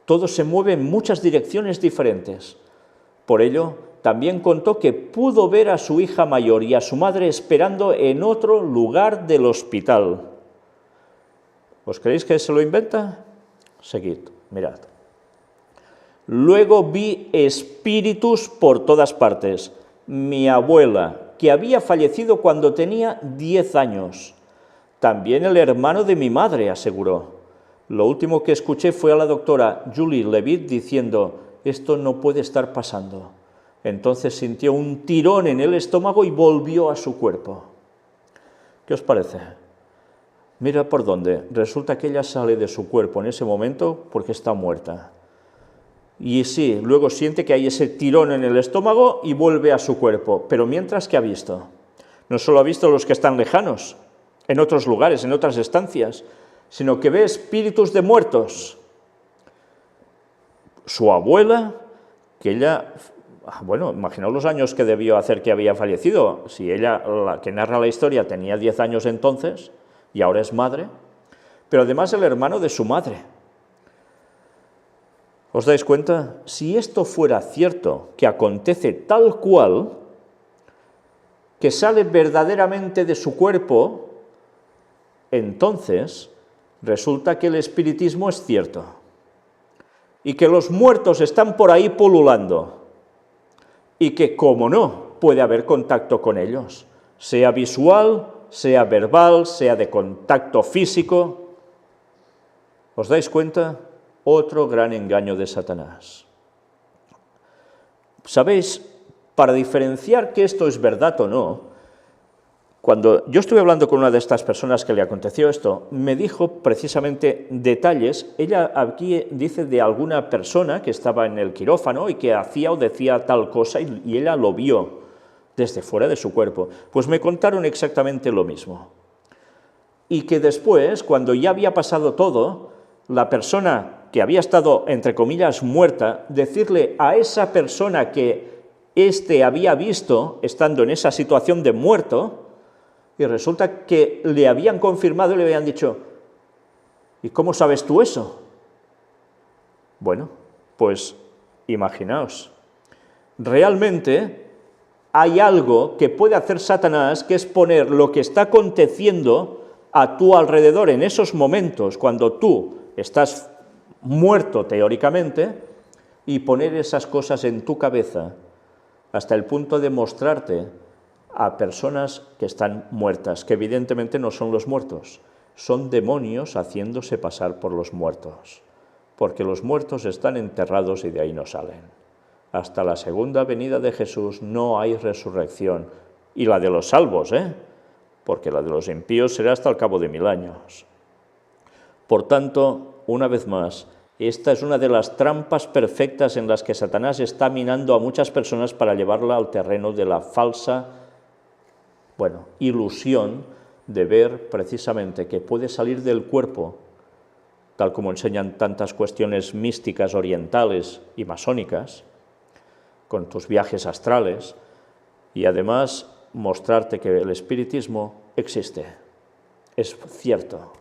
Speaker 1: Todo se mueve en muchas direcciones diferentes. Por ello, también contó que pudo ver a su hija mayor y a su madre esperando en otro lugar del hospital. ¿Os creéis que se lo inventa? Seguid, mirad. Luego vi espíritus por todas partes. Mi abuela, que había fallecido cuando tenía 10 años. También el hermano de mi madre, aseguró. Lo último que escuché fue a la doctora Julie Levitt diciendo, esto no puede estar pasando. Entonces sintió un tirón en el estómago y volvió a su cuerpo. ¿Qué os parece? Mira por dónde. Resulta que ella sale de su cuerpo en ese momento porque está muerta. Y sí, luego siente que hay ese tirón en el estómago y vuelve a su cuerpo. Pero mientras, ¿qué ha visto? No solo ha visto los que están lejanos, en otros lugares, en otras estancias, sino que ve espíritus de muertos. Su abuela, que ella, bueno, imaginaos los años que debió hacer que había fallecido. Si ella, la que narra la historia, tenía 10 años entonces y ahora es madre, pero además el hermano de su madre. ¿Os dais cuenta? Si esto fuera cierto, que acontece tal cual, que sale verdaderamente de su cuerpo, entonces resulta que el espiritismo es cierto y que los muertos están por ahí pululando y que, como no, puede haber contacto con ellos, sea visual, sea verbal, sea de contacto físico. ¿Os dais cuenta? Otro gran engaño de Satanás. ¿Sabéis? Para diferenciar que esto es verdad o no, cuando yo estuve hablando con una de estas personas que le aconteció esto, me dijo precisamente detalles. Ella aquí dice de alguna persona que estaba en el quirófano y que hacía o decía tal cosa y ella lo vio desde fuera de su cuerpo. Pues me contaron exactamente lo mismo. Y que después, cuando ya había pasado todo, la persona que había estado, entre comillas, muerta, decirle a esa persona que éste había visto estando en esa situación de muerto, y resulta que le habían confirmado y le habían dicho, ¿y cómo sabes tú eso? Bueno, pues imaginaos, realmente hay algo que puede hacer Satanás, que es poner lo que está aconteciendo a tu alrededor en esos momentos, cuando tú estás muerto teóricamente, y poner esas cosas en tu cabeza hasta el punto de mostrarte a personas que están muertas, que evidentemente no son los muertos, son demonios haciéndose pasar por los muertos, porque los muertos están enterrados y de ahí no salen. Hasta la segunda venida de Jesús no hay resurrección, y la de los salvos, porque la de los impíos será hasta el cabo de 1000 años. Por tanto, una vez más, esta es una de las trampas perfectas en las que Satanás está minando a muchas personas para llevarla al terreno de la falsa, ilusión de ver precisamente que puede salir del cuerpo, tal como enseñan tantas cuestiones místicas orientales y masónicas, con tus viajes astrales, y además mostrarte que el espiritismo existe, es cierto.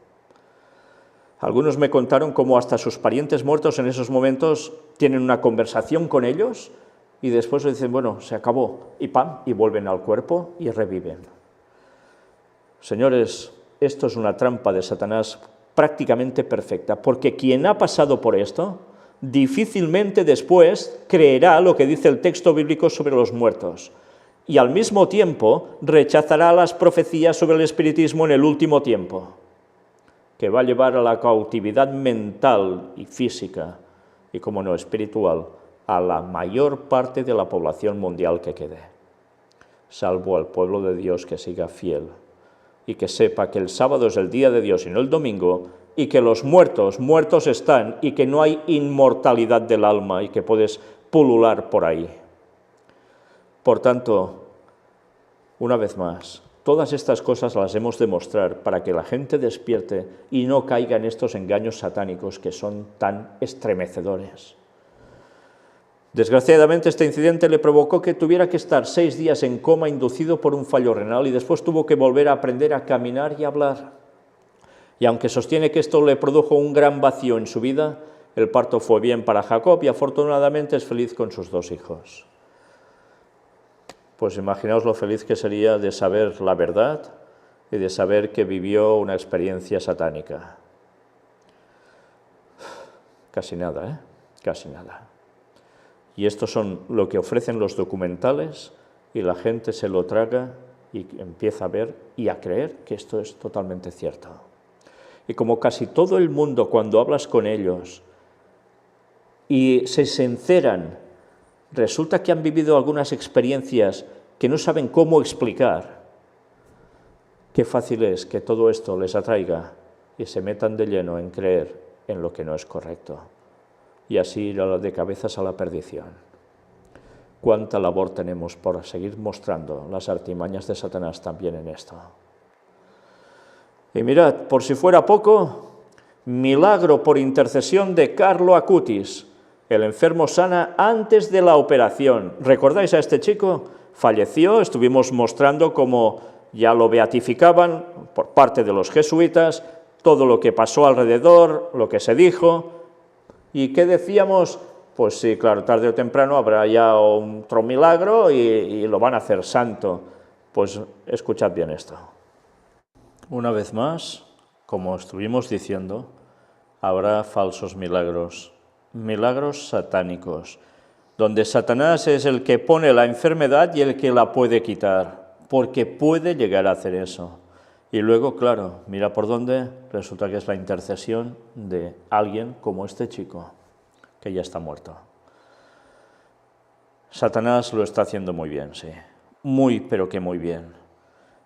Speaker 1: Algunos me contaron cómo hasta sus parientes muertos en esos momentos tienen una conversación con ellos y después dicen, bueno, se acabó, y ¡pam!, y vuelven al cuerpo y reviven. Señores, esto es una trampa de Satanás prácticamente perfecta, porque quien ha pasado por esto difícilmente después creerá lo que dice el texto bíblico sobre los muertos y al mismo tiempo rechazará las profecías sobre el espiritismo en el último tiempo, que va a llevar a la cautividad mental y física y, como no, espiritual, a la mayor parte de la población mundial que quede, salvo al pueblo de Dios que siga fiel y que sepa que el sábado es el día de Dios y no el domingo, y que los muertos están, y que no hay inmortalidad del alma y que puedes pulular por ahí. Por tanto, una vez más, todas estas cosas las hemos de mostrar para que la gente despierte y no caiga en estos engaños satánicos que son tan estremecedores. Desgraciadamente, este incidente le provocó que tuviera que estar 6 días en coma inducido por un fallo renal y después tuvo que volver a aprender a caminar y hablar. Y aunque sostiene que esto le produjo un gran vacío en su vida, el parto fue bien para Jacob y afortunadamente es feliz con sus 2 hijos. Pues imaginaos lo feliz que sería de saber la verdad y de saber que vivió una experiencia satánica. Casi nada, ¿eh? Casi nada. Y esto son lo que ofrecen los documentales y la gente se lo traga y empieza a ver y a creer que esto es totalmente cierto. Y como casi todo el mundo, cuando hablas con ellos y se sinceran, resulta que han vivido algunas experiencias que no saben cómo explicar, qué fácil es que todo esto les atraiga y se metan de lleno en creer en lo que no es correcto. Y así ir de cabezas a la perdición. Cuánta labor tenemos por seguir mostrando las artimañas de Satanás también en esto. Y mirad, por si fuera poco, milagro por intercesión de Carlo Acutis. El enfermo sana antes de la operación. ¿Recordáis a este chico? Falleció, estuvimos mostrando cómo ya lo beatificaban por parte de los jesuitas, todo lo que pasó alrededor, lo que se dijo. ¿Y qué decíamos? Pues sí, claro, tarde o temprano habrá ya otro milagro y lo van a hacer santo. Pues escuchad bien esto. Una vez más, como estuvimos diciendo, habrá falsos milagros, milagros satánicos, donde Satanás es el que pone la enfermedad y el que la puede quitar, porque puede llegar a hacer eso. Y luego, claro, mira por dónde, resulta que es la intercesión de alguien como este chico, que ya está muerto. Satanás lo está haciendo muy bien, sí, muy, pero que muy bien.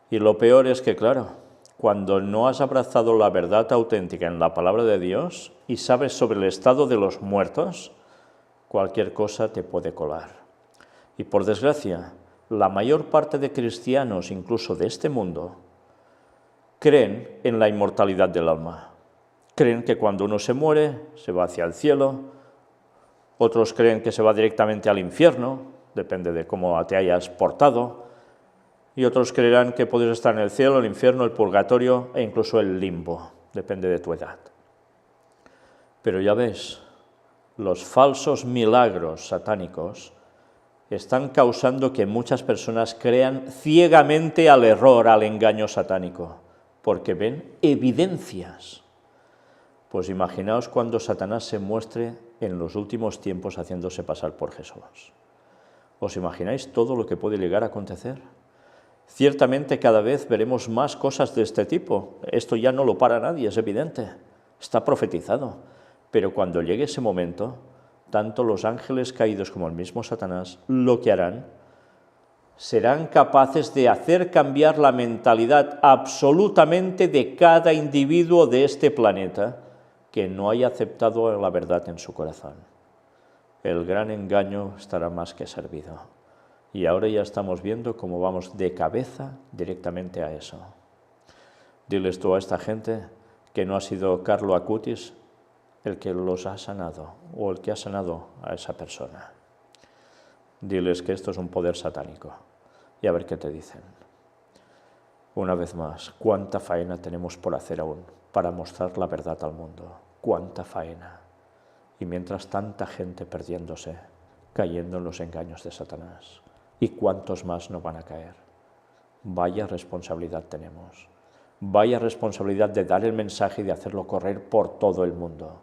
Speaker 1: Y lo peor es que, claro, cuando no has abrazado la verdad auténtica en la palabra de Dios y sabes sobre el estado de los muertos, cualquier cosa te puede colar. Y por desgracia, la mayor parte de cristianos, incluso de este mundo, creen en la inmortalidad del alma. Creen que cuando uno se muere, se va hacia el cielo. Otros creen que se va directamente al infierno, depende de cómo te hayas portado. Y otros creerán que puedes estar en el cielo, el infierno, el purgatorio e incluso el limbo, depende de tu edad. Pero ya ves, los falsos milagros satánicos están causando que muchas personas crean ciegamente al error, al engaño satánico, porque ven evidencias. Pues imaginaos cuando Satanás se muestre en los últimos tiempos haciéndose pasar por Jesús. ¿Os imagináis todo lo que puede llegar a acontecer? Ciertamente cada vez veremos más cosas de este tipo. Esto ya no lo para nadie, es evidente. Está profetizado. Pero cuando llegue ese momento, tanto los ángeles caídos como el mismo Satanás lo que harán serán capaces de hacer cambiar la mentalidad absolutamente de cada individuo de este planeta que no haya aceptado la verdad en su corazón. El gran engaño estará más que servido. Y ahora ya estamos viendo cómo vamos de cabeza directamente a eso. Diles tú a esta gente que no ha sido Carlo Acutis el que los ha sanado o el que ha sanado a esa persona. Diles que esto es un poder satánico y a ver qué te dicen. Una vez más, cuánta faena tenemos por hacer aún para mostrar la verdad al mundo. Cuánta faena. Y mientras tanta gente perdiéndose, cayendo en los engaños de Satanás. ¿Y cuántos más no van a caer? Vaya responsabilidad tenemos. Vaya responsabilidad de dar el mensaje y de hacerlo correr por todo el mundo.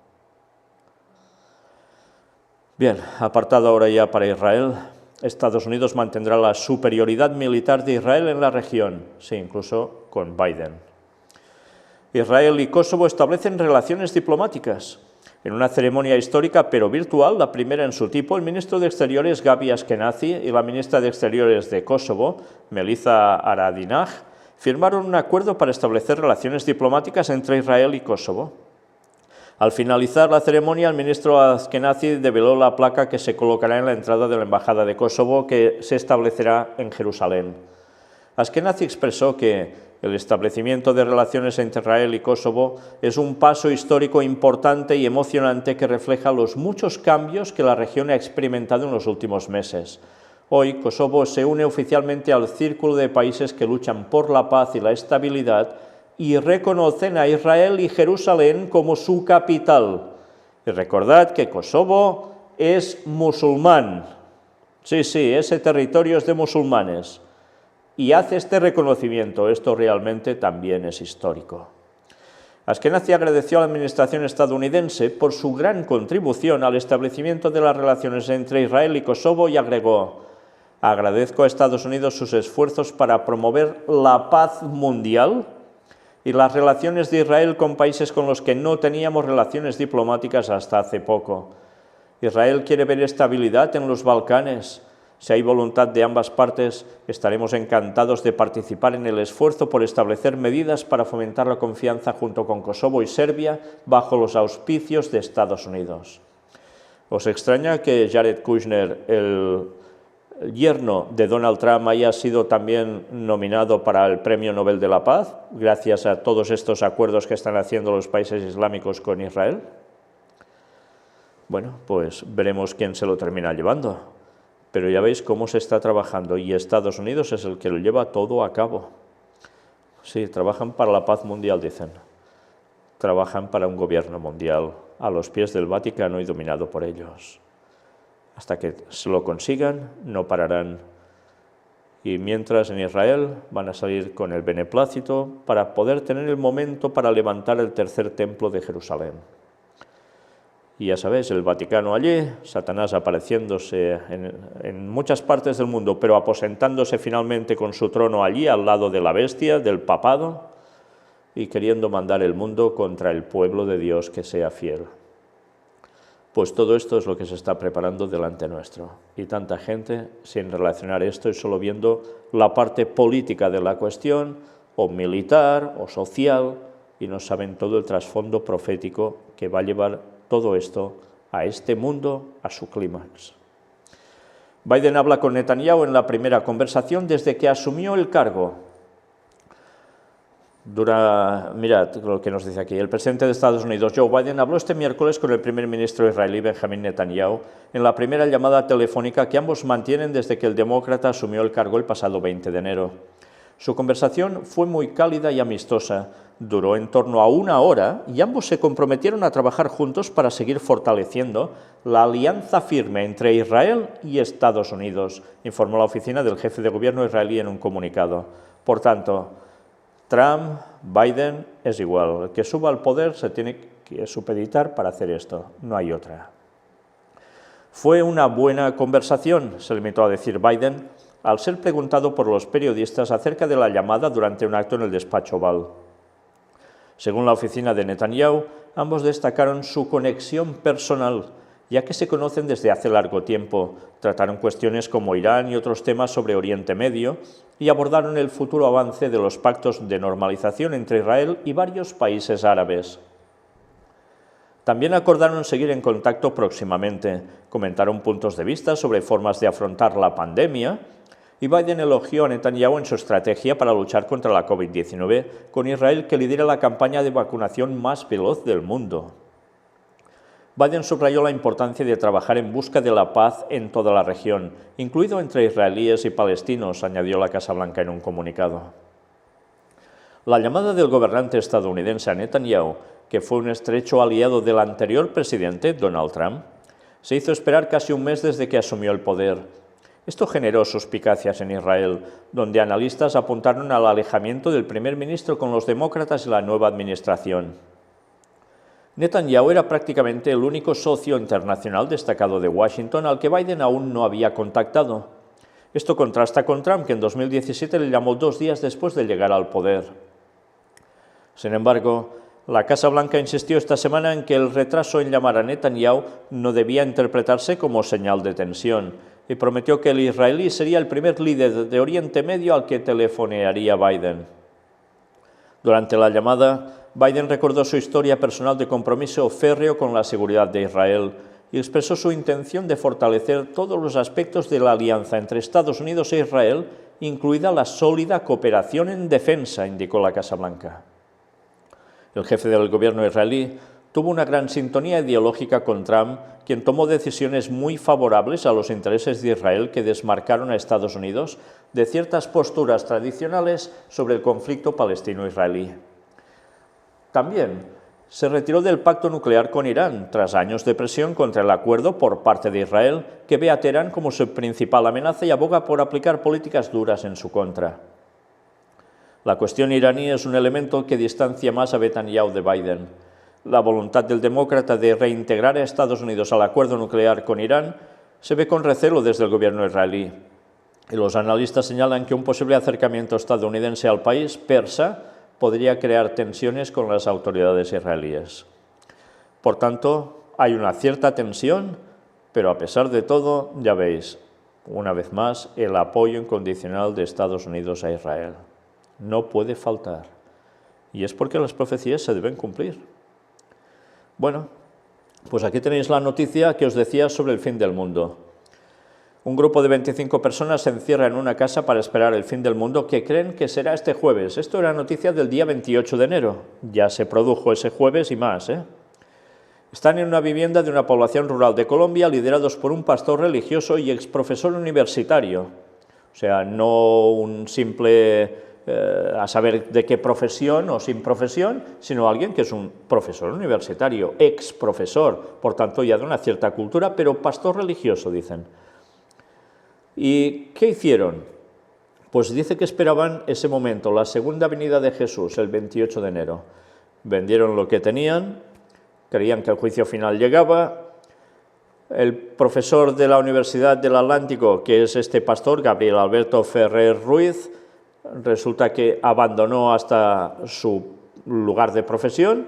Speaker 1: Bien, apartado ahora ya para Israel. Estados Unidos mantendrá la superioridad militar de Israel en la región, sí, incluso con Biden. Israel y Kosovo establecen relaciones diplomáticas. En una ceremonia histórica pero virtual, la primera en su tipo, el ministro de Exteriores Gabi Ashkenazi y la ministra de Exteriores de Kosovo, Melissa Haradinaj, firmaron un acuerdo para establecer relaciones diplomáticas entre Israel y Kosovo. Al finalizar la ceremonia, el ministro Ashkenazi develó la placa que se colocará en la entrada de la Embajada de Kosovo, que se establecerá en Jerusalén. Ashkenazi expresó que el establecimiento de relaciones entre Israel y Kosovo es un paso histórico importante y emocionante que refleja los muchos cambios que la región ha experimentado en los últimos meses. Hoy, Kosovo se une oficialmente al círculo de países que luchan por la paz y la estabilidad y reconocen a Israel y Jerusalén como su capital. Y recordad que Kosovo es musulmán. Sí, ese territorio es de musulmanes. Y hace este reconocimiento. Esto realmente también es histórico. Ashkenazi agradeció a la administración estadounidense por su gran contribución al establecimiento de las relaciones entre Israel y Kosovo y agregó: agradezco a Estados Unidos sus esfuerzos para promover la paz mundial y las relaciones de Israel con países con los que no teníamos relaciones diplomáticas hasta hace poco. Israel quiere ver estabilidad en los Balcanes. Si hay voluntad de ambas partes, estaremos encantados de participar en el esfuerzo por establecer medidas para fomentar la confianza junto con Kosovo y Serbia bajo los auspicios de Estados Unidos. ¿Os extraña que Jared Kushner, el yerno de Donald Trump, haya sido también nominado para el Premio Nobel de la Paz, gracias a todos estos acuerdos que están haciendo los países islámicos con Israel? Bueno, pues veremos quién se lo termina llevando. Pero ya veis cómo se está trabajando y Estados Unidos es el que lo lleva todo a cabo. Sí, trabajan para la paz mundial, dicen. Trabajan para un gobierno mundial a los pies del Vaticano y dominado por ellos. Hasta que se lo consigan, no pararán. Y mientras en Israel van a salir con el beneplácito para poder tener el momento para levantar el tercer templo de Jerusalén. Y ya sabéis, el Vaticano allí, Satanás apareciéndose en muchas partes del mundo, pero aposentándose finalmente con su trono allí, al lado de la bestia, del papado, y queriendo mandar el mundo contra el pueblo de Dios que sea fiel. Pues todo esto es lo que se está preparando delante nuestro. Y tanta gente sin relacionar esto y solo viendo la parte política de la cuestión, o militar, o social, y no saben todo el trasfondo profético que va a llevar todo esto a este mundo, a su clímax. Biden habla con Netanyahu en la primera conversación desde que asumió el cargo. Mirad lo que nos dice aquí. El presidente de Estados Unidos, Joe Biden, habló este miércoles con el primer ministro israelí, Benjamin Netanyahu, en la primera llamada telefónica que ambos mantienen desde que el demócrata asumió el cargo el pasado 20 de enero. Su conversación fue muy cálida y amistosa, duró en torno a 1 hora y ambos se comprometieron a trabajar juntos para seguir fortaleciendo la alianza firme entre Israel y Estados Unidos, informó la oficina del jefe de gobierno israelí en un comunicado. Por tanto, Trump, Biden, es igual. El que suba al poder se tiene que supeditar para hacer esto, no hay otra. Fue una buena conversación, se limitó a decir Biden, al ser preguntado por los periodistas acerca de la llamada durante un acto en el despacho Oval. Según la oficina de Netanyahu, ambos destacaron su conexión personal, ya que se conocen desde hace largo tiempo, trataron cuestiones como Irán y otros temas sobre Oriente Medio y abordaron el futuro avance de los pactos de normalización entre Israel y varios países árabes. También acordaron seguir en contacto próximamente, comentaron puntos de vista sobre formas de afrontar la pandemia y Biden elogió a Netanyahu en su estrategia para luchar contra la COVID-19 con Israel, que lidera la campaña de vacunación más veloz del mundo. Biden subrayó la importancia de trabajar en busca de la paz en toda la región, incluido entre israelíes y palestinos, añadió la Casa Blanca en un comunicado. La llamada del gobernante estadounidense a Netanyahu, que fue un estrecho aliado del anterior presidente, Donald Trump, se hizo esperar casi un mes desde que asumió el poder. Esto generó suspicacias en Israel, donde analistas apuntaron al alejamiento del primer ministro con los demócratas y la nueva administración. Netanyahu era prácticamente el único socio internacional destacado de Washington al que Biden aún no había contactado. Esto contrasta con Trump, que en 2017 le llamó 2 días después de llegar al poder. Sin embargo, la Casa Blanca insistió esta semana en que el retraso en llamar a Netanyahu no debía interpretarse como señal de tensión y prometió que el israelí sería el primer líder de Oriente Medio al que telefonearía Biden. Durante la llamada, Biden recordó su historia personal de compromiso férreo con la seguridad de Israel y expresó su intención de fortalecer todos los aspectos de la alianza entre Estados Unidos e Israel, incluida la sólida cooperación en defensa, indicó la Casa Blanca. El jefe del gobierno israelí tuvo una gran sintonía ideológica con Trump, quien tomó decisiones muy favorables a los intereses de Israel que desmarcaron a Estados Unidos de ciertas posturas tradicionales sobre el conflicto palestino-israelí. También se retiró del pacto nuclear con Irán, tras años de presión contra el acuerdo por parte de Israel, que ve a Teherán como su principal amenaza y aboga por aplicar políticas duras en su contra. La cuestión iraní es un elemento que distancia más a Netanyahu de Biden. La voluntad del demócrata de reintegrar a Estados Unidos al acuerdo nuclear con Irán se ve con recelo desde el gobierno israelí. Y los analistas señalan que un posible acercamiento estadounidense al país persa podría crear tensiones con las autoridades israelíes. Por tanto, hay una cierta tensión, pero a pesar de todo, ya veis, una vez más, el apoyo incondicional de Estados Unidos a Israel. No puede faltar. Y es porque las profecías se deben cumplir. Bueno, pues aquí tenéis la noticia que os decía sobre el fin del mundo. Un grupo de 25 personas se encierra en una casa para esperar el fin del mundo que creen que será este jueves. Esto era noticia del día 28 de enero. Ya se produjo ese jueves y más, Están en una vivienda de una población rural de Colombia liderados por un pastor religioso y exprofesor universitario. O sea, no un simple a saber de qué profesión o sin profesión, sino alguien que es un profesor universitario, ex profesor, por tanto ya de una cierta cultura, pero pastor religioso, dicen. ¿Y qué hicieron? Pues dice que esperaban ese momento, la segunda venida de Jesús, el 28 de enero. Vendieron lo que tenían, creían que el juicio final llegaba. El profesor de la Universidad del Atlántico, que es este pastor, Gabriel Alberto Ferrer Ruiz, resulta que abandonó hasta su lugar de profesión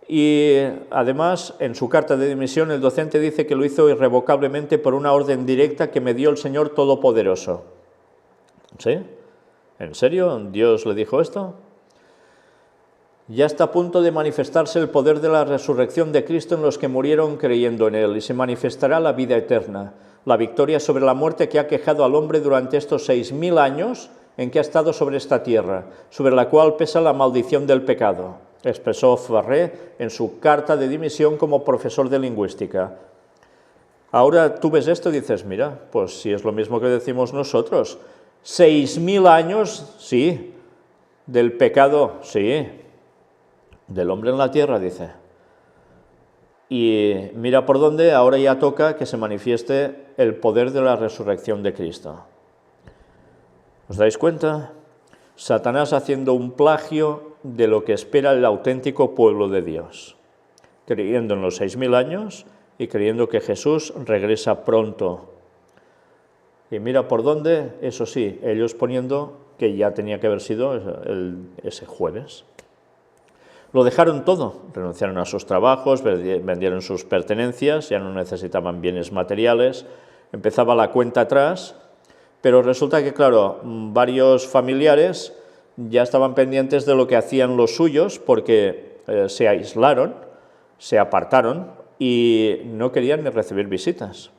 Speaker 1: y además en su carta de dimisión el docente dice que lo hizo irrevocablemente por una orden directa que me dio el Señor Todopoderoso. ¿Sí? ¿En serio? ¿Dios le dijo esto? Ya está a punto de manifestarse el poder de la resurrección de Cristo en los que murieron creyendo en Él y se manifestará la vida eterna, la victoria sobre la muerte que ha quejado al hombre durante estos 6.000 años en que ha estado sobre esta tierra, sobre la cual pesa la maldición del pecado, expresó Ferrer en su carta de dimisión como profesor de lingüística. Ahora tú ves esto y dices, mira, pues si es lo mismo que decimos nosotros, 6.000 años, sí, del pecado, sí, del hombre en la tierra, dice. Y mira por dónde ahora ya toca que se manifieste el poder de la resurrección de Cristo. ¿Os dais cuenta? Satanás haciendo un plagio de lo que espera el auténtico pueblo de Dios, creyendo en los 6.000 años y creyendo que Jesús regresa pronto. Y mira por dónde, eso sí, ellos poniendo que ya tenía que haber sido ese jueves. Lo dejaron todo, renunciaron a sus trabajos, vendieron sus pertenencias, ya no necesitaban bienes materiales, empezaba la cuenta atrás. Pero resulta que, claro, varios familiares ya estaban pendientes de lo que hacían los suyos porque se aislaron, se apartaron y no querían ni recibir visitas.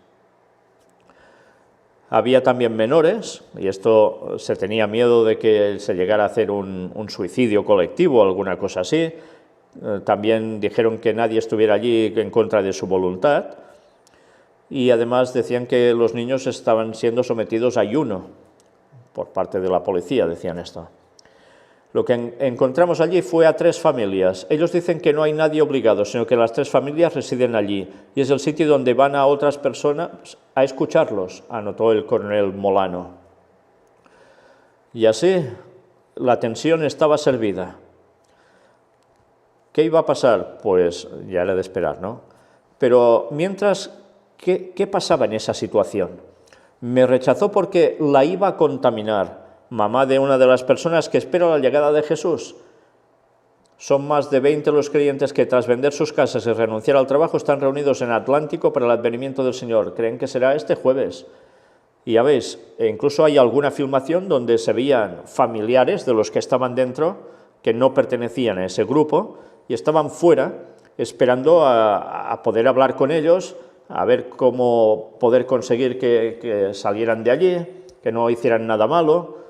Speaker 1: Había también menores, y esto se tenía miedo de que se llegara a hacer un suicidio colectivo o alguna cosa así. También dijeron que nadie estuviera allí en contra de su voluntad, y además decían que los niños estaban siendo sometidos a ayuno por parte de la policía, decían esto. Lo que encontramos allí fue a 3 familias. Ellos dicen que no hay nadie obligado, sino que las 3 familias residen allí, y es el sitio donde van a otras personas a escucharlos, anotó el coronel Molano. Y así la tensión estaba servida. ¿Qué iba a pasar? Pues ya era de esperar, ¿no? Pero mientras, ¿qué pasaba en esa situación? Me rechazó porque la iba a contaminar, mamá de una de las personas que espera la llegada de Jesús. Son más de 20 los creyentes que tras vender sus casas y renunciar al trabajo están reunidos en Atlántico para el advenimiento del Señor. Creen que será este jueves. Y ya veis, incluso hay alguna filmación donde se veían familiares de los que estaban dentro, que no pertenecían a ese grupo, y estaban fuera esperando a poder hablar con ellos, a ver cómo poder conseguir que salieran de allí, que no hicieran nada malo.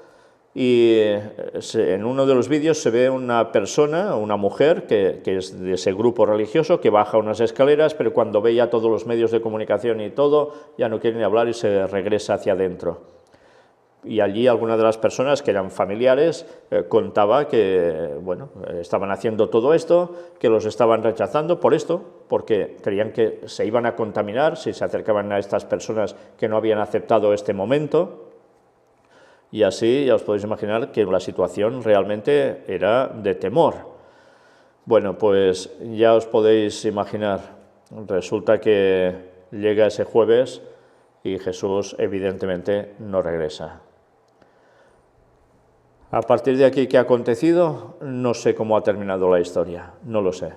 Speaker 1: Y en uno de los vídeos se ve una persona, una mujer, que es de ese grupo religioso, que baja unas escaleras, pero cuando ve ya todos los medios de comunicación y todo, ya no quiere ni hablar y se regresa hacia adentro. Y allí alguna de las personas que eran familiares contaba que, bueno, estaban haciendo todo esto, que los estaban rechazando por esto, porque creían que se iban a contaminar si se acercaban a estas personas que no habían aceptado este momento. Y así ya os podéis imaginar que la situación realmente era de temor. Bueno, pues ya os podéis imaginar, resulta que llega ese jueves y Jesús evidentemente no regresa. A partir de aquí, ¿qué ha acontecido? No sé cómo ha terminado la historia, no lo sé.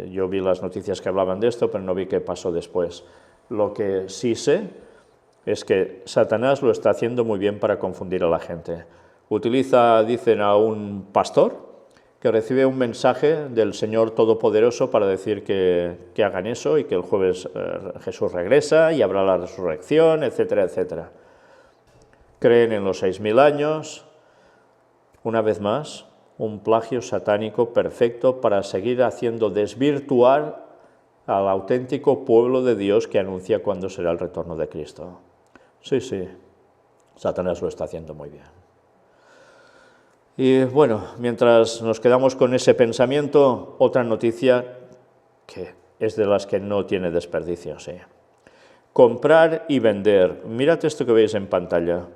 Speaker 1: Yo vi las noticias que hablaban de esto, pero no vi qué pasó después. Lo que sí sé es que Satanás lo está haciendo muy bien para confundir a la gente. Utiliza, dicen, a un pastor que recibe un mensaje del Señor Todopoderoso para decir que hagan eso y que el jueves Jesús regresa y habrá la resurrección, etcétera, etcétera. Creen en los 6000 años. Una vez más, un plagio satánico perfecto para seguir haciendo desvirtuar al auténtico pueblo de Dios que anuncia cuándo será el retorno de Cristo. Sí, sí, Satanás lo está haciendo muy bien. Y bueno, mientras nos quedamos con ese pensamiento, otra noticia que es de las que no tiene desperdicio, sí. Comprar y vender. Mirad esto que veis en pantalla.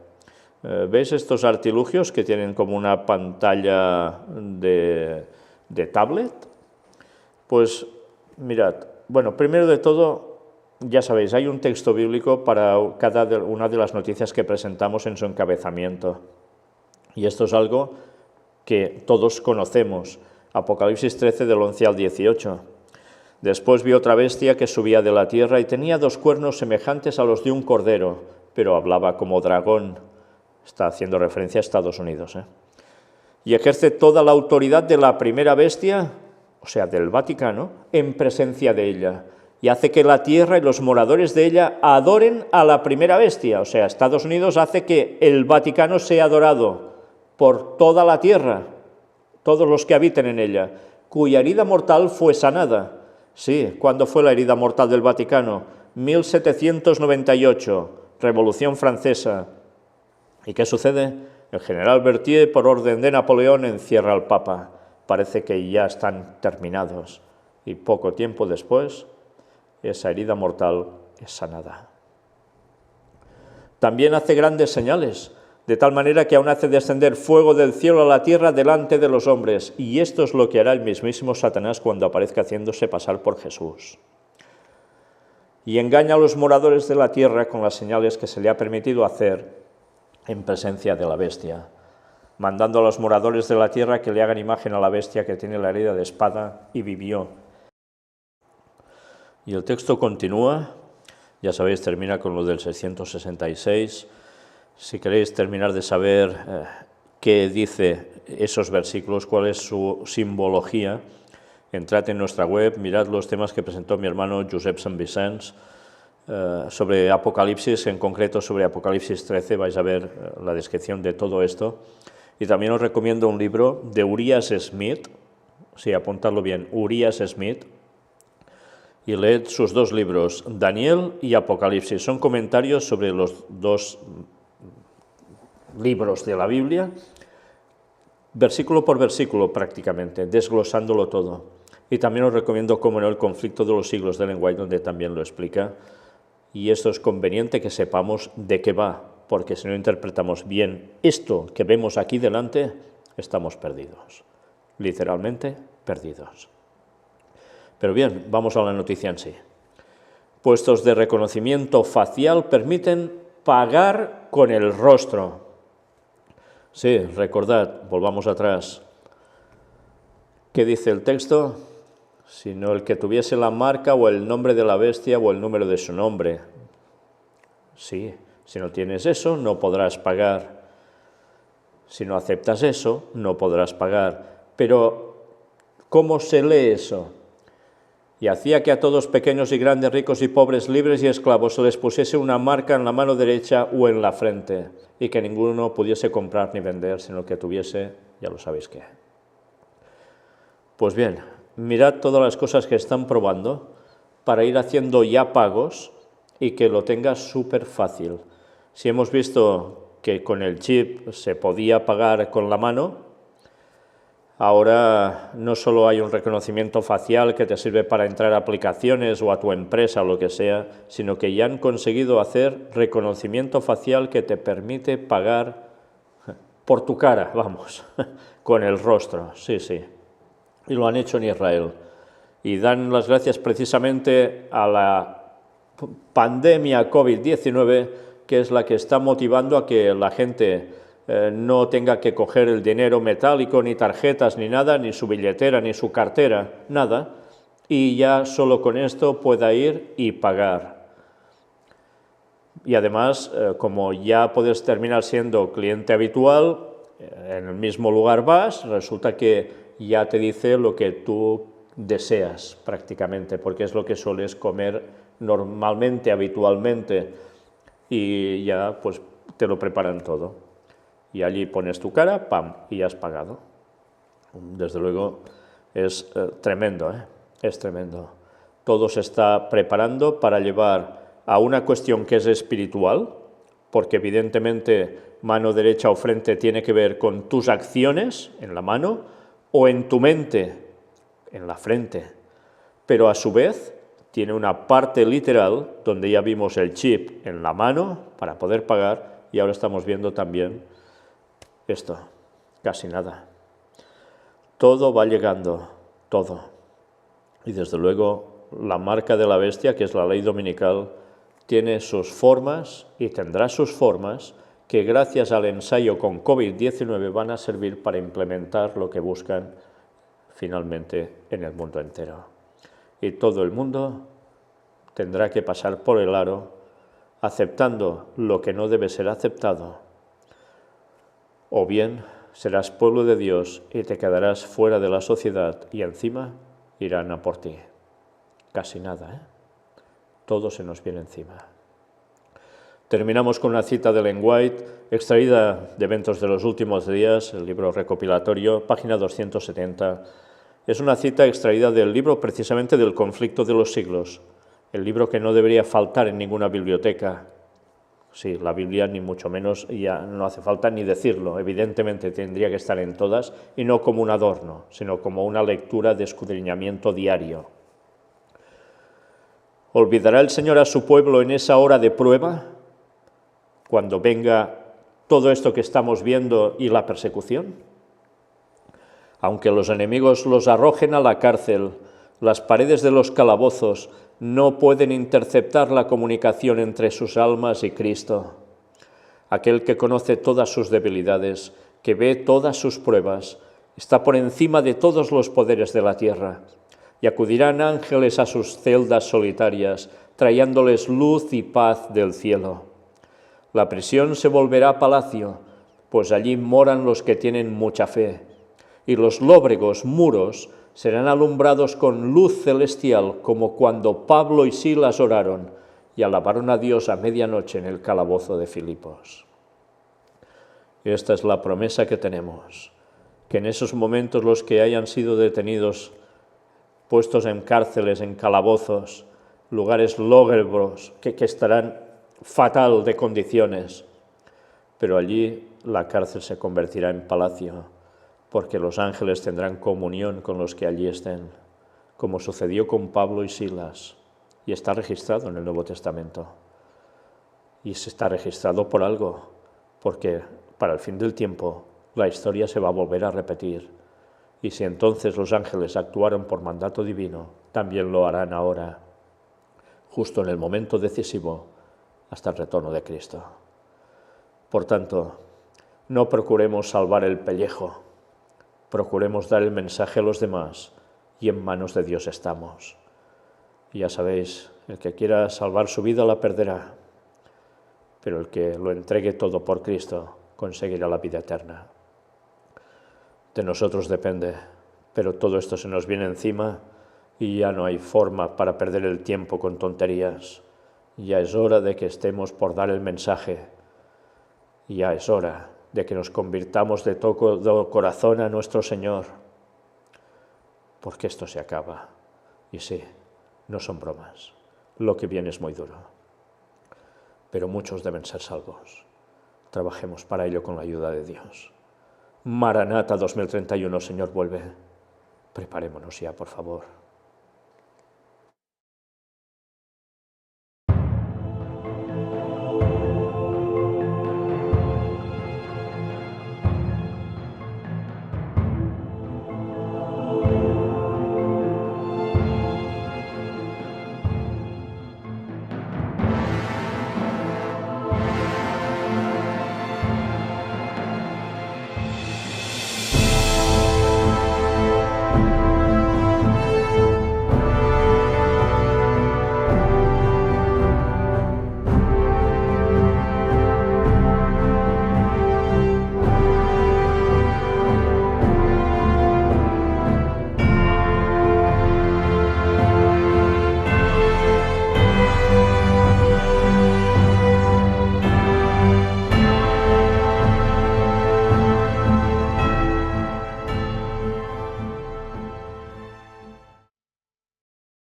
Speaker 1: ¿Veis estos artilugios que tienen como una pantalla de tablet? Pues mirad, bueno, primero de todo, ya sabéis, hay un texto bíblico para cada una de las noticias que presentamos en su encabezamiento. Y esto es algo que todos conocemos. Apocalipsis 13, del 11 al 18. Después vi otra bestia que subía de la tierra y tenía 2 cuernos semejantes a los de un cordero, pero hablaba como dragón. Está haciendo referencia a Estados Unidos. Y ejerce toda la autoridad de la primera bestia, o sea, del Vaticano, en presencia de ella. Y hace que la tierra y los moradores de ella adoren a la primera bestia. O sea, Estados Unidos hace que el Vaticano sea adorado por toda la tierra, todos los que habiten en ella, cuya herida mortal fue sanada. Sí, ¿cuándo fue la herida mortal del Vaticano? 1798, Revolución Francesa. ¿Y qué sucede? El general Berthier, por orden de Napoleón, encierra al Papa. Parece que ya están terminados. Y poco tiempo después, esa herida mortal es sanada. También hace grandes señales, de tal manera que aún hace descender fuego del cielo a la tierra delante de los hombres. Y esto es lo que hará el mismísimo Satanás cuando aparezca haciéndose pasar por Jesús. Y engaña a los moradores de la tierra con las señales que se le ha permitido hacer en presencia de la bestia, mandando a los moradores de la tierra que le hagan imagen a la bestia que tiene la herida de espada y vivió. Y el texto continúa, ya sabéis, termina con lo del 666. Si queréis terminar de saber qué dice esos versículos, cuál es su simbología, entrad en nuestra web, mirad los temas que presentó mi hermano Josep Sant Vicenç, sobre Apocalipsis, en concreto sobre Apocalipsis 13, vais a ver la descripción de todo esto. Y también os recomiendo un libro de Urias Smith, sí, apuntadlo bien, Urias Smith, y leed sus dos libros, Daniel y Apocalipsis. Son comentarios sobre los dos libros de la Biblia, versículo por versículo prácticamente, desglosándolo todo. Y también os recomiendo, como no, El conflicto de los siglos de Ellen White, donde también lo explica. Y esto es conveniente que sepamos de qué va, porque si no interpretamos bien esto que vemos aquí delante, estamos perdidos, literalmente perdidos. Pero bien, vamos a la noticia en sí. Puestos de reconocimiento facial permiten pagar con el rostro. Sí, recordad, volvamos atrás. ¿Qué dice el texto? Sino el que tuviese la marca o el nombre de la bestia o el número de su nombre. Sí, si no tienes eso, no podrás pagar. Si no aceptas eso, no podrás pagar. Pero, ¿cómo se lee eso? Y hacía que a todos, pequeños y grandes, ricos y pobres, libres y esclavos, se les pusiese una marca en la mano derecha o en la frente, y que ninguno pudiese comprar ni vender, sino que tuviese, ya lo sabéis qué. Pues bien, mirad todas las cosas que están probando para ir haciendo ya pagos y que lo tengas súper fácil. Si hemos visto que con el chip se podía pagar con la mano, ahora no solo hay un reconocimiento facial que te sirve para entrar a aplicaciones o a tu empresa o lo que sea, sino que ya han conseguido hacer reconocimiento facial que te permite pagar por tu cara, vamos, con el rostro, sí, sí. Y lo han hecho en Israel. Y dan las gracias precisamente a la pandemia COVID-19, que es la que está motivando a que la gente no tenga que coger el dinero metálico, ni tarjetas, ni nada, ni su billetera, ni su cartera, nada, y ya solo con esto pueda ir y pagar. Y además, como ya puedes terminar siendo cliente habitual, en el mismo lugar vas, resulta que ya te dice lo que tú deseas prácticamente, porque es lo que sueles comer normalmente, habitualmente, y ya pues te lo preparan todo. Y allí pones tu cara, ¡pam!, y ya has pagado. Desde luego es tremendo, es tremendo. Todo se está preparando para llevar a una cuestión que es espiritual, porque evidentemente mano derecha o frente tiene que ver con tus acciones en la mano o en tu mente en la frente, pero a su vez tiene una parte literal donde ya vimos el chip en la mano para poder pagar y ahora estamos viendo también esto, casi nada. Todo va llegando, todo. Y desde luego la marca de la bestia, que es la ley dominical, tiene sus formas y tendrá sus formas que gracias al ensayo con COVID-19 van a servir para implementar lo que buscan finalmente en el mundo entero. Y todo el mundo tendrá que pasar por el aro aceptando lo que no debe ser aceptado, o bien serás pueblo de Dios y te quedarás fuera de la sociedad y encima irán a por ti. Casi nada, Todo se nos viene encima. Terminamos con una cita de Ellen White, extraída de Eventos de los Últimos Días, el libro recopilatorio, página 270. Es una cita extraída del libro precisamente del conflicto de los siglos, el libro que no debería faltar en ninguna biblioteca. Sí, la Biblia ni mucho menos, ya no hace falta ni decirlo, evidentemente tendría que estar en todas, y no como un adorno, sino como una lectura de escudriñamiento diario. ¿Olvidará el Señor a su pueblo en esa hora de prueba, cuando venga todo esto que estamos viendo y la persecución? Aunque los enemigos los arrojen a la cárcel, las paredes de los calabozos no pueden interceptar la comunicación entre sus almas y Cristo. Aquel que conoce todas sus debilidades, que ve todas sus pruebas, está por encima de todos los poderes de la tierra, y acudirán ángeles a sus celdas solitarias, trayéndoles luz y paz del cielo. La prisión se volverá palacio, pues allí moran los que tienen mucha fe, y los lóbregos muros serán alumbrados con luz celestial, como cuando Pablo y Silas oraron,
Speaker 2: y alabaron a Dios a medianoche en el calabozo de Filipos. Esta es la promesa que tenemos, que en esos momentos los que hayan sido detenidos, puestos en cárceles, en calabozos, lugares lóbregos, que estarán fatal de condiciones, pero allí la cárcel se convertirá en palacio, porque los ángeles tendrán comunión con los que allí estén, como sucedió con Pablo y Silas, y está registrado en el Nuevo Testamento. Y se está registrado por algo, porque para el fin del tiempo la historia se va a volver a repetir. Y si entonces los ángeles actuaron por mandato divino, también lo harán ahora, justo en el momento decisivo, hasta el retorno de Cristo. Por tanto, no procuremos salvar el pellejo, procuremos dar el mensaje a los demás, y en manos de Dios estamos. Y ya sabéis, el que quiera salvar su vida la perderá, pero el que lo entregue todo por Cristo conseguirá la vida eterna. De nosotros depende, pero todo esto se nos viene encima y ya no hay forma para perder el tiempo con tonterías. Ya es hora de que estemos por dar el mensaje. Ya es hora de que nos convirtamos de todo corazón a nuestro Señor, porque esto se acaba. Y sí, no son bromas. Lo que viene es muy duro. Pero muchos deben ser salvos. Trabajemos para ello con la ayuda de Dios. Maranata 2031, Señor, vuelve. Preparémonos ya, por favor.